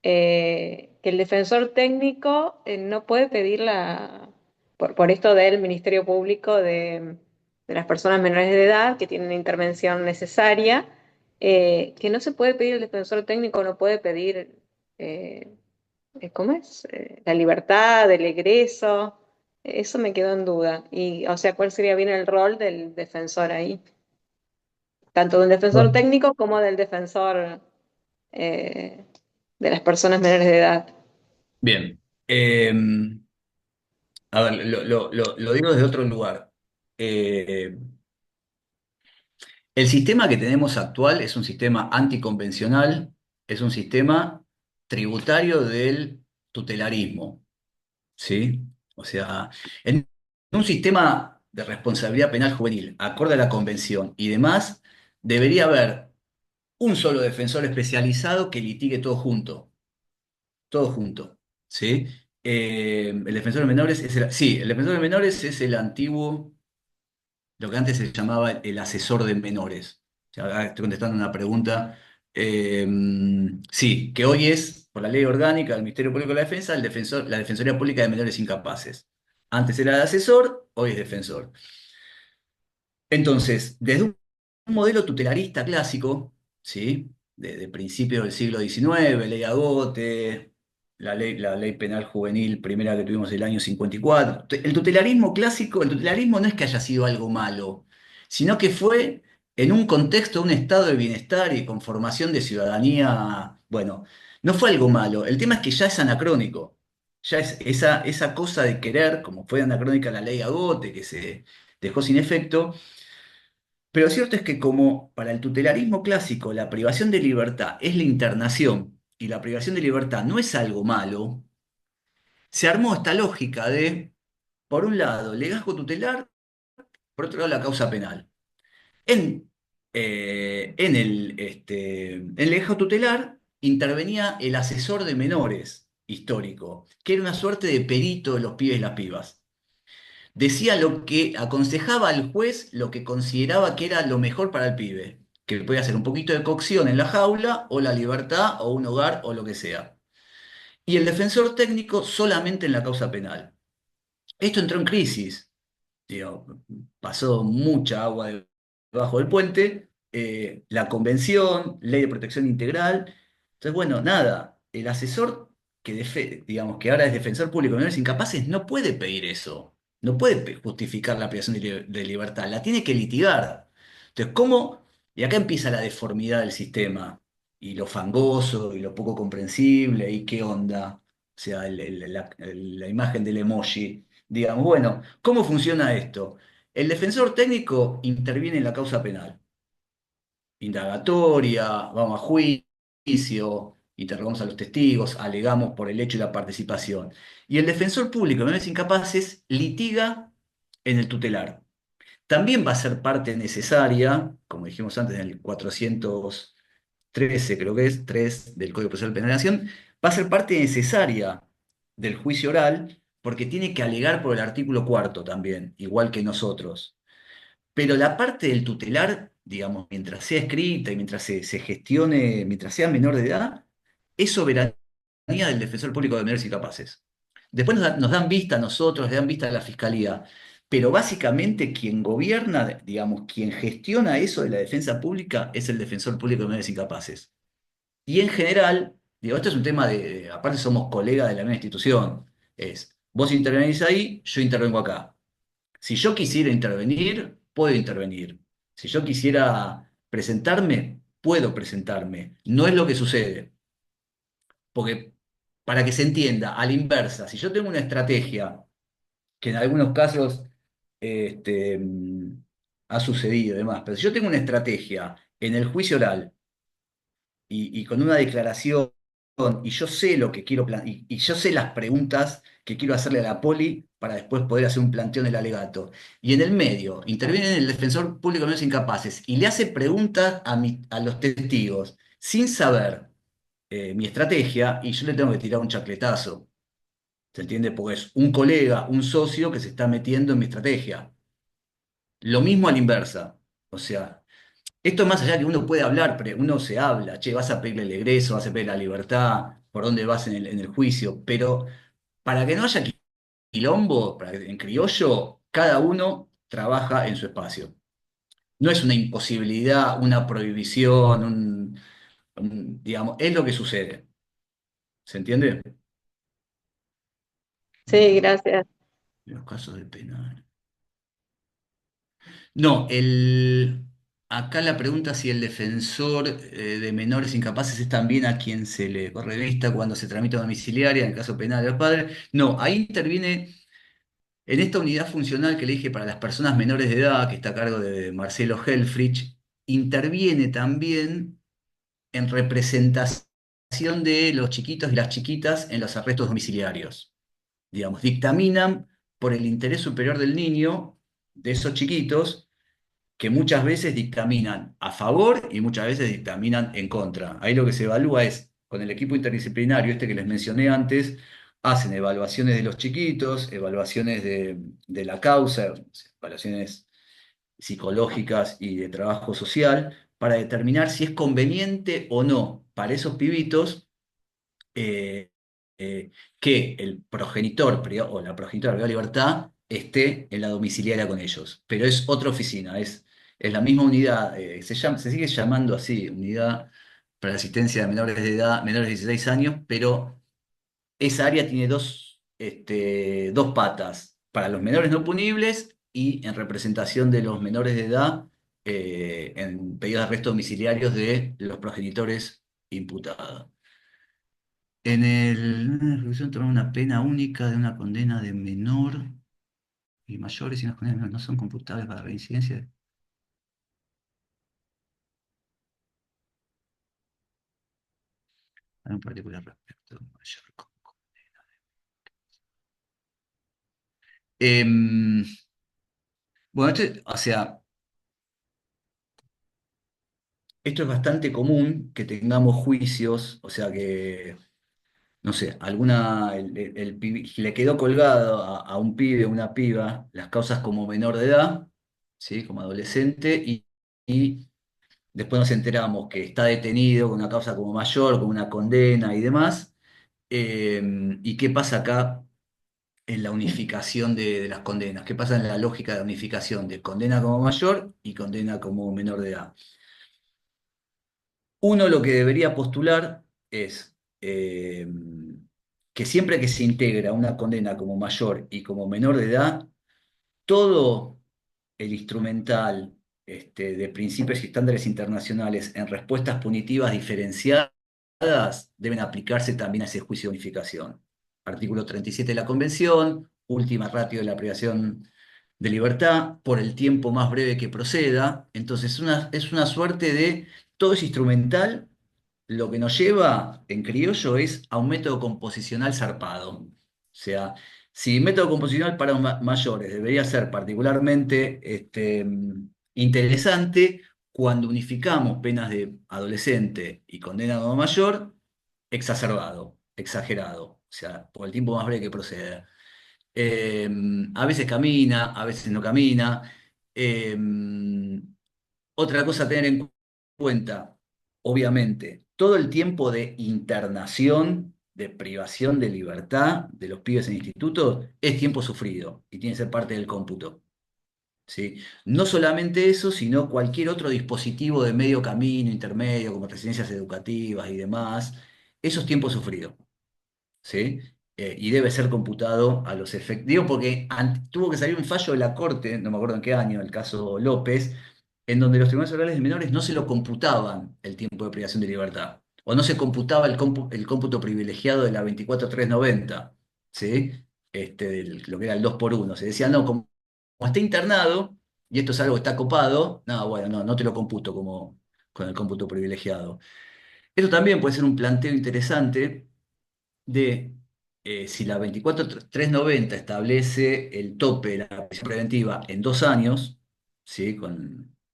que el defensor técnico no puede pedir por esto del Ministerio Público de las personas menores de edad que tienen intervención necesaria, que no se puede pedir el defensor técnico, no puede pedir... eh, ¿cómo es? La libertad, el egreso, eso me quedó en duda. Y, o sea, ¿cuál sería bien el rol del defensor ahí? Tanto del defensor técnico como del defensor eh, de las personas menores de edad. Bien. Eh, a ver, lo digo desde otro lugar. Eh, el sistema que tenemos actual es un sistema anticonvencional, es un sistema tributario del tutelarismo, ¿sí? O sea, en un sistema de responsabilidad penal juvenil, acorde a la convención y demás, debería haber un solo defensor especializado que litigue todo junto, ¿sí? El defensor de menores sí, el defensor de menores es el antiguo, lo que antes se llamaba el asesor de menores. O sea, ahora estoy contestando una pregunta. eh, sí, que hoy es, por la ley orgánica del Ministerio Público de la Defensa, la Defensoría Pública de Menores Incapaces. Antes era el asesor, hoy es defensor. Entonces, desde un modelo tutelarista clásico, ¿sí? De principios del siglo XIX, ley Agote, la ley penal juvenil primera que tuvimos del año 54. El tutelarismo clásico, el tutelarismo no es que haya sido algo malo, sino que fue en un contexto, un estado de bienestar y conformación de ciudadanía, bueno, no fue algo malo. El tema es que ya es anacrónico. Ya es esa cosa de querer, como fue anacrónica la ley Agote, que se dejó sin efecto, pero lo cierto es que como para el tutelarismo clásico la privación de libertad es la internación y la privación de libertad no es algo malo, se armó esta lógica de, por un lado, legajo tutelar, por otro lado, la causa penal. En el legajo tutelar intervenía el asesor de menores histórico, que era una suerte de perito de los pibes y las pibas. Decía lo que aconsejaba al juez, lo que consideraba que era lo mejor para el pibe, que podía ser un poquito de cocción en la jaula, o la libertad, o un hogar, o lo que sea. Y el defensor técnico solamente en la causa penal. Esto entró en crisis, digo, pasó mucha agua debajo del puente, la convención, ley de protección integral. Entonces, bueno, nada, el asesor digamos, que ahora es defensor público de menores incapaces no puede pedir eso, no puede justificar la privación de libertad, la tiene que litigar. Entonces, ¿cómo? Y acá empieza la deformidad del sistema, y lo fangoso, y lo poco comprensible, y qué onda. O sea, la imagen del emoji. Digamos, bueno, ¿cómo funciona esto? El defensor técnico interviene en la causa penal, indagatoria, vamos a juicio, interrogamos a los testigos, alegamos por el hecho y la participación. Y el defensor público de menores incapaces litiga en el tutelar. También va a ser parte necesaria, como dijimos antes en el 413, creo que es, 3 del Código Procesal Penal de la Nación, va a ser parte necesaria del juicio oral porque tiene que alegar por el artículo cuarto también, igual que nosotros. Pero la parte del tutelar, digamos, mientras sea escrita y mientras se gestione, mientras sea menor de edad, es soberanía del defensor público de menores incapaces. Después nos dan vista a nosotros, le dan vista a la fiscalía, pero básicamente quien gobierna, digamos, quien gestiona eso de la defensa pública es el defensor público de menores incapaces. Y en general, digo, esto es un tema aparte somos colegas de la misma institución, es, vos intervenís ahí, yo intervengo acá. Si yo quisiera intervenir, puedo intervenir. Si yo quisiera presentarme, puedo presentarme. No es lo que sucede. Porque, para que se entienda, a la inversa, si yo tengo una estrategia, que en algunos casos ha sucedido y demás, pero si yo tengo una estrategia en el juicio oral y con una declaración y yo sé lo que quiero y yo sé las preguntas que quiero hacerle a la poli para después poder hacer un planteo en el alegato. Y en el medio interviene el defensor público de los incapaces y le hace preguntas a los testigos sin saber mi estrategia y yo le tengo que tirar un chacletazo. ¿Se entiende? Porque es un colega, un socio que se está metiendo en mi estrategia. Lo mismo a la inversa. O sea, esto es más allá que uno puede hablar, pero uno se habla, che, vas a pedirle el egreso, vas a pedir la libertad, por dónde vas en el juicio, pero para que no haya quilombo, en criollo, cada uno trabaja en su espacio. No es una imposibilidad, una prohibición, digamos, es lo que sucede. ¿Se entiende? Sí, gracias. En los casos de penal. No, acá la pregunta si el defensor de menores incapaces es también a quien se le revista cuando se tramita domiciliaria, en el caso penal de los padres. No, ahí interviene en esta unidad funcional que le dije para las personas menores de edad, que está a cargo de Marcelo Helfrich, interviene también en representación de los chiquitos y las chiquitas en los arrestos domiciliarios. Digamos, dictaminan por el interés superior del niño, de esos chiquitos, que muchas veces dictaminan a favor y muchas veces dictaminan en contra. Ahí lo que se evalúa es, con el equipo interdisciplinario, este que les mencioné antes, hacen evaluaciones de los chiquitos, evaluaciones de la causa, evaluaciones psicológicas y de trabajo social, para determinar si es conveniente o no para esos pibitos eh, eh, que el progenitor o la progenitora privada de libertad esté en la domiciliaria con ellos. Pero es otra oficina, es la misma unidad, se sigue llamando así, Unidad para la Asistencia de Menores de Edad, menores de 16 años, pero esa área tiene dos patas, para los menores no punibles y en representación de los menores de edad en pedidos de arresto domiciliarios de los progenitores imputados. Una resolución tomar una pena única de una condena de menor y mayores y unas condenas menores no son computables para reincidencia. En particular respecto a mayor. Em, bueno, o sea, esto es bastante común que tengamos juicios, o sea que, no sé, le quedó colgado a un pibe o una piba las causas como menor de edad, ¿sí? Como adolescente, y después nos enteramos que está detenido con una causa como mayor, con una condena y demás. ¿Y qué pasa acá en la unificación de las condenas? ¿Qué pasa en la lógica de unificación de condena como mayor y condena como menor de edad? Uno lo que debería postular es que siempre que se integra una condena como mayor y como menor de edad, todo el instrumental de principios y estándares internacionales en respuestas punitivas diferenciadas deben aplicarse también a ese juicio de unificación. Artículo 37 de la Convención, última ratio de la privación de libertad, por el tiempo más breve que proceda. Entonces, es una suerte de todo es instrumental. Lo que nos lleva en criollo es a un método composicional zarpado. O sea, si método composicional para mayores debería ser particularmente interesante cuando unificamos penas de adolescente y condena como mayor, exacerbado, exagerado, o sea, por el tiempo más breve que proceda. Eh, a veces camina, a veces no camina. Eh, Otra cosa a tener en cuenta, obviamente, todo el tiempo de internación, de privación de libertad de los pibes en institutos es tiempo sufrido y tiene que ser parte del cómputo. ¿Sí? No solamente eso, sino cualquier otro dispositivo de medio camino, intermedio, como residencias educativas y demás, eso es tiempo sufrido. ¿Sí? Y debe ser computado a los efectos. Digo porque tuvo que salir un fallo de la Corte, no me acuerdo en qué año, el caso López, en donde los tribunales orales de menores no se lo computaban el tiempo de privación de libertad, o no se computaba el cómputo privilegiado de la 24390, ¿sí? Lo que era el 2 por 1. Se decía, no, como está internado, y esto es algo que está copado, no, bueno, no te lo computo como con el cómputo privilegiado. Esto también puede ser un planteo interesante de si la 24390 establece el tope de la prisión preventiva en 2 años, ¿sí?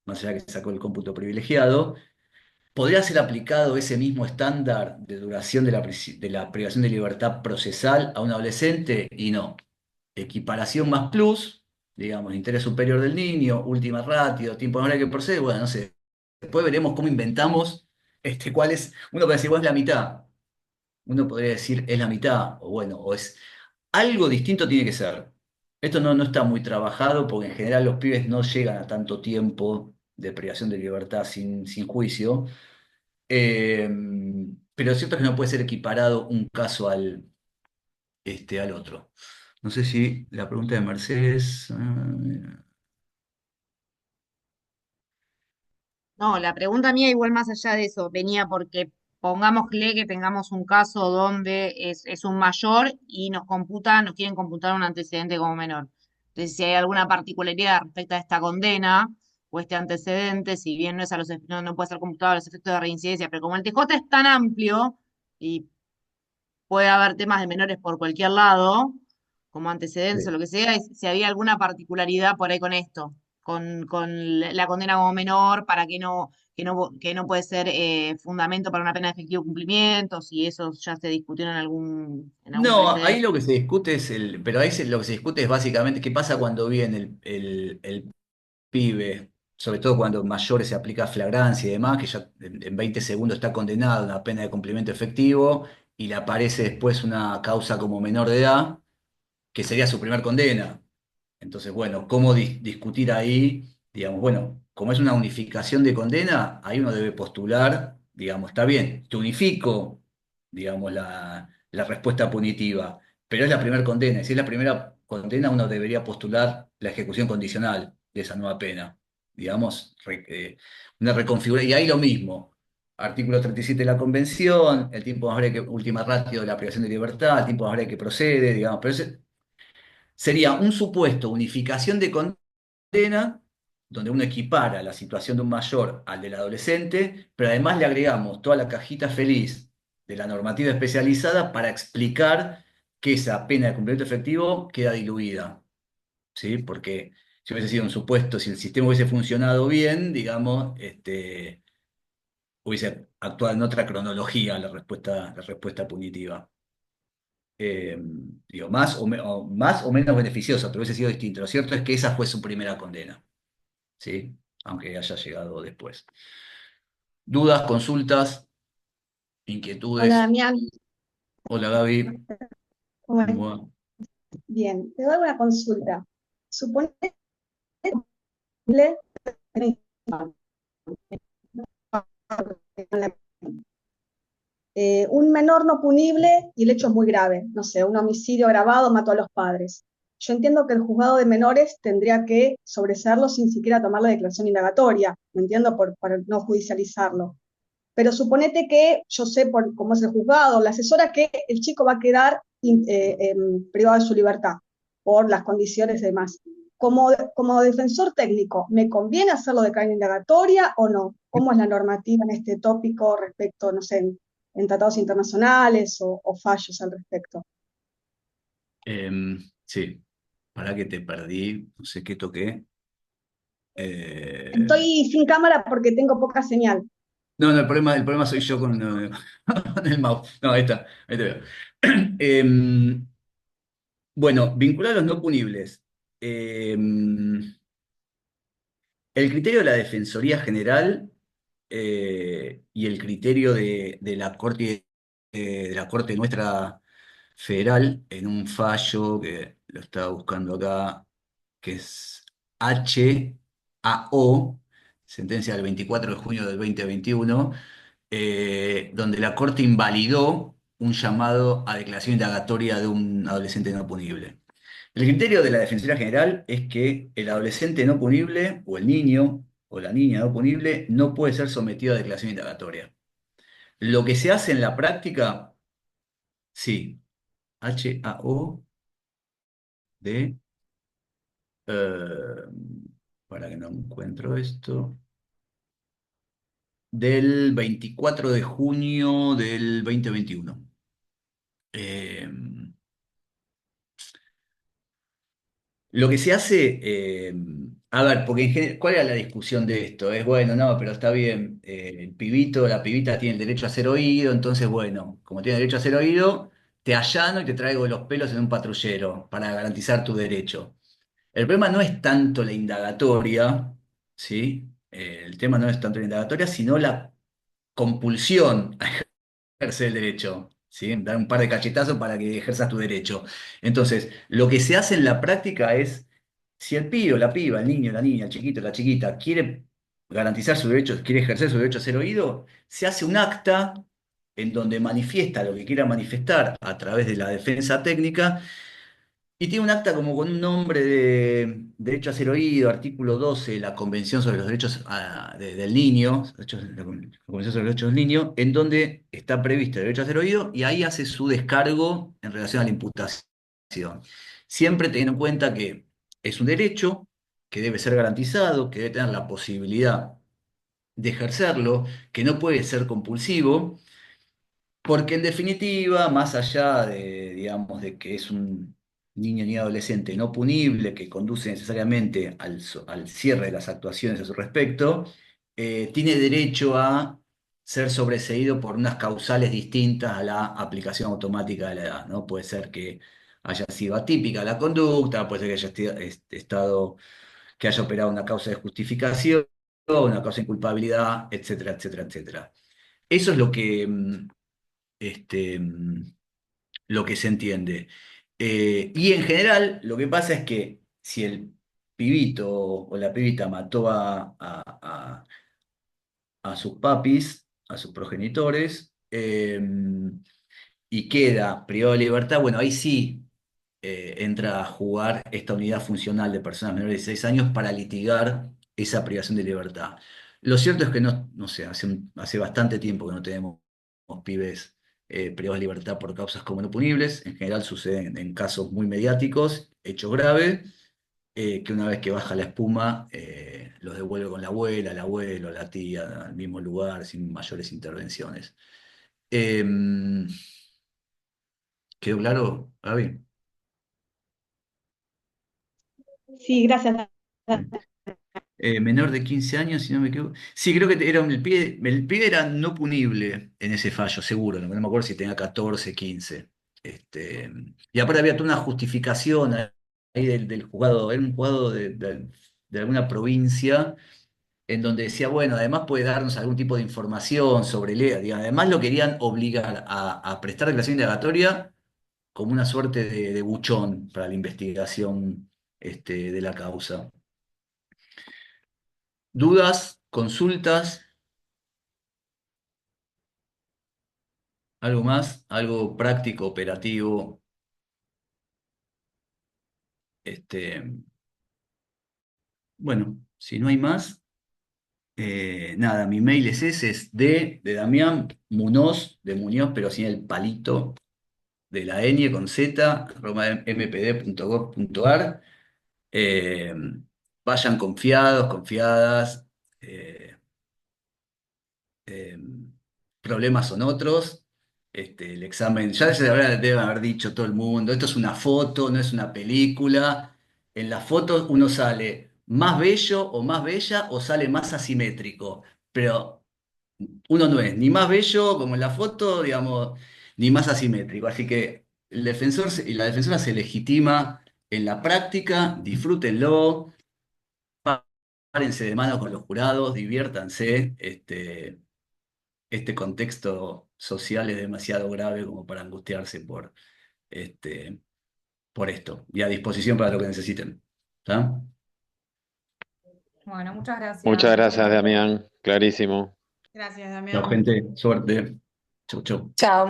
Más allá que se sacó el cómputo privilegiado, ¿podría ser aplicado ese mismo estándar de duración de la privación de libertad procesal a un adolescente? Y no. Equiparación más plus, digamos, interés superior del niño, última ratio, tiempo de hora que procede, bueno, no sé. Después veremos cómo inventamos cuál es. Uno puede decir, bueno, es la mitad. Uno podría decir, es la mitad, o bueno, o es. Algo distinto tiene que ser. Esto no está muy trabajado porque en general los pibes no llegan a tanto tiempo de privación de libertad sin juicio. Eh, pero es cierto que no puede ser equiparado un caso al otro. No sé si la pregunta de Mercedes. No, la pregunta mía, igual más allá de eso, venía porque pongámosle que tengamos un caso donde es un mayor y nos quieren computar un antecedente como menor. Entonces, si hay alguna particularidad respecto a esta condena o este antecedente, si bien no es no puede ser computado a los efectos de reincidencia, pero como el TJ es tan amplio y puede haber temas de menores por cualquier lado, como antecedentes o Sí. lo que sea, y si había alguna particularidad por ahí con esto, con la condena como menor, para que no puede ser fundamento para una pena de efectivo cumplimiento, si eso ya se discutió en algún No, ahí precedente. lo que se discute pero ahí lo que se discute es básicamente qué pasa cuando viene el pibe, sobre todo cuando mayores se aplica flagrancia y demás, que ya en 20 segundos está condenado a una pena de cumplimiento efectivo y le aparece después una causa como menor de edad, que sería su primer condena. Entonces, bueno, ¿cómo discutir ahí? Digamos, bueno, como es una unificación de condena, ahí uno debe postular, digamos, está bien, te unifico, digamos, la respuesta punitiva, pero es la primera condena, y si es la primera condena, uno debería postular la ejecución condicional de esa nueva pena, digamos, una reconfiguración, y ahí lo mismo. Artículo 37 de la Convención, el tiempo más breve que última ratio de la privación de libertad, el tiempo más breve que procede, digamos, pero sería un supuesto unificación de condena, donde uno equipara la situación de un mayor al del adolescente, pero además le agregamos toda la cajita feliz de la normativa especializada para explicar que esa pena de cumplimiento efectivo queda diluida, ¿sí? Porque si hubiese sido un supuesto, si el sistema hubiese funcionado bien, digamos, hubiese actuado en otra cronología la respuesta punitiva. eh, Digo, más o menos beneficiosa, pero hubiese sido distinto. Lo cierto es que esa fue su primera condena, ¿sí? Aunque haya llegado después. ¿Dudas, consultas, Hola inquietudes? Damián, Hola Gaby. ¿cómo estás? ¿Cómo va? Bien, te doy una consulta. Supone un menor no punible y el hecho es muy grave, no sé, un homicidio agravado mató a los padres. Yo entiendo que el juzgado de menores tendría que sobreseerlo sin siquiera tomar la declaración indagatoria, ¿me entiendo? Por no judicializarlo. Pero suponete que yo sé por cómo es el juzgado, la asesora, que el chico va a quedar privado de su libertad por las condiciones y demás. Como defensor técnico, ¿me conviene hacerlo de cadena indagatoria o no? ¿Cómo es la normativa en este tópico respecto, no sé, en tratados internacionales o fallos al respecto? Sí, para que te perdí, no sé qué toqué. Eh, Estoy sin cámara porque tengo poca señal. no, no, el problema soy yo con el mouse. No, ahí te veo. Em, bueno, vincular a los no punibles. Em, El criterio de la Defensoría General y el criterio de la Corte nuestra federal en un fallo que lo estaba buscando acá, que es HAO, sentencia del 24 de junio del 2021, donde la Corte invalidó un llamado a declaración indagatoria de un adolescente no punible. El criterio de la Defensoría General es que el adolescente no punible o el niño o la niña no punible no puede ser sometido a declaración indagatoria. Lo que se hace en la práctica, sí, HAO de, eh, para que no encuentro esto, del 24 de junio del 2021. Eh, Lo que se hace, a ver, porque ¿cuál era la discusión de esto? Es bueno, no, pero está bien, el pibito, la pibita tiene el derecho a ser oído, entonces bueno, como tiene derecho a ser oído, te allano y te traigo los pelos en un patrullero para garantizar tu derecho. El problema no es tanto la indagatoria, ¿sí? El tema no es tanto la indagatoria, sino la compulsión ejercer el derecho, ¿sí? Dar un par de cachetazos para que ejerzas tu derecho. Entonces, lo que se hace en la práctica es, si el pibe o la piba, el niño, la niña, el chiquito, la chiquita, quiere garantizar su derecho, quiere ejercer su derecho a ser oído, se hace un acta en donde manifiesta lo que quiera manifestar a través de la defensa técnica y tiene un acta como con un nombre de derecho a ser oído, artículo 12 de la Convención sobre los Derechos del Niño, la Convención sobre los Derechos del Niño, en donde está previsto el derecho a ser oído y ahí hace su descargo en relación a la imputación. Siempre teniendo en cuenta que es un derecho que debe ser garantizado, que debe tener la posibilidad de ejercerlo, que no puede ser compulsivo porque en definitiva, más allá de, digamos, de que es un niño ni adolescente no punible que conduce necesariamente al cierre de las actuaciones a su respecto, tiene derecho a ser sobreseído por unas causales distintas a la aplicación automática de la edad, ¿no? Puede ser que haya sido atípica la conducta, puede ser que haya estado, que haya operado una causa de justificación, una causa de inculpabilidad, etcétera, etcétera, etcétera. Eso es este, lo que se entiende. Y en general, lo que pasa es que si el pibito o la pibita mató a sus papis, a sus progenitores, y queda privado de libertad, bueno, ahí sí entra a jugar esta unidad funcional de personas menores de 16 años para litigar esa privación de libertad. Lo cierto es que no sé, hace bastante tiempo que no tenemos pibes privados de libertad por causas como no punibles. En general suceden en casos muy mediáticos, hechos graves, que una vez que baja la espuma, los devuelve con la abuela, el abuelo, la tía, al mismo lugar, sin mayores intervenciones. Em, ¿Quedó claro, Gaby? Sí, gracias. Menor de 15 años, si no me equivoco. Sí, creo que era el pibe era no punible en ese fallo, seguro. No me acuerdo si tenía 14, 15. Y aparte había toda una justificación ahí del juzgado, era un juzgado de alguna provincia, en donde decía, bueno, además puede darnos algún tipo de información sobre el digamos, además lo querían obligar a prestar declaración indagatoria como una suerte de buchón para la investigación de la causa. ¿Dudas? ¿Consultas? ¿Algo más? ¿Algo práctico, operativo? Este, bueno, si no hay más, nada, mi mail es ese, es de Damián Munoz, de Muñoz, pero sin el palito de la ñ con z, mpd.gov.ar. Eh, Vayan confiados, confiadas. eh, eh, Problemas son otros. El examen, ya se debe haber dicho todo el mundo, esto es una foto, no es una película. En la foto uno sale más bello o más bella o sale más asimétrico, pero uno no es ni más bello como en la foto, digamos, ni más asimétrico. Así que el defensor y la defensora se legitima en la práctica, disfrútenlo, párense de mano con los jurados, diviértanse. Este contexto social es demasiado grave como para angustiarse este, por esto. Y a disposición para lo que necesiten. ¿Está? Bueno, muchas Muchas gracias. gracias, Damián. Clarísimo. Gracias, Chao, Damián. gente. Suerte. Chau, chau. Chao.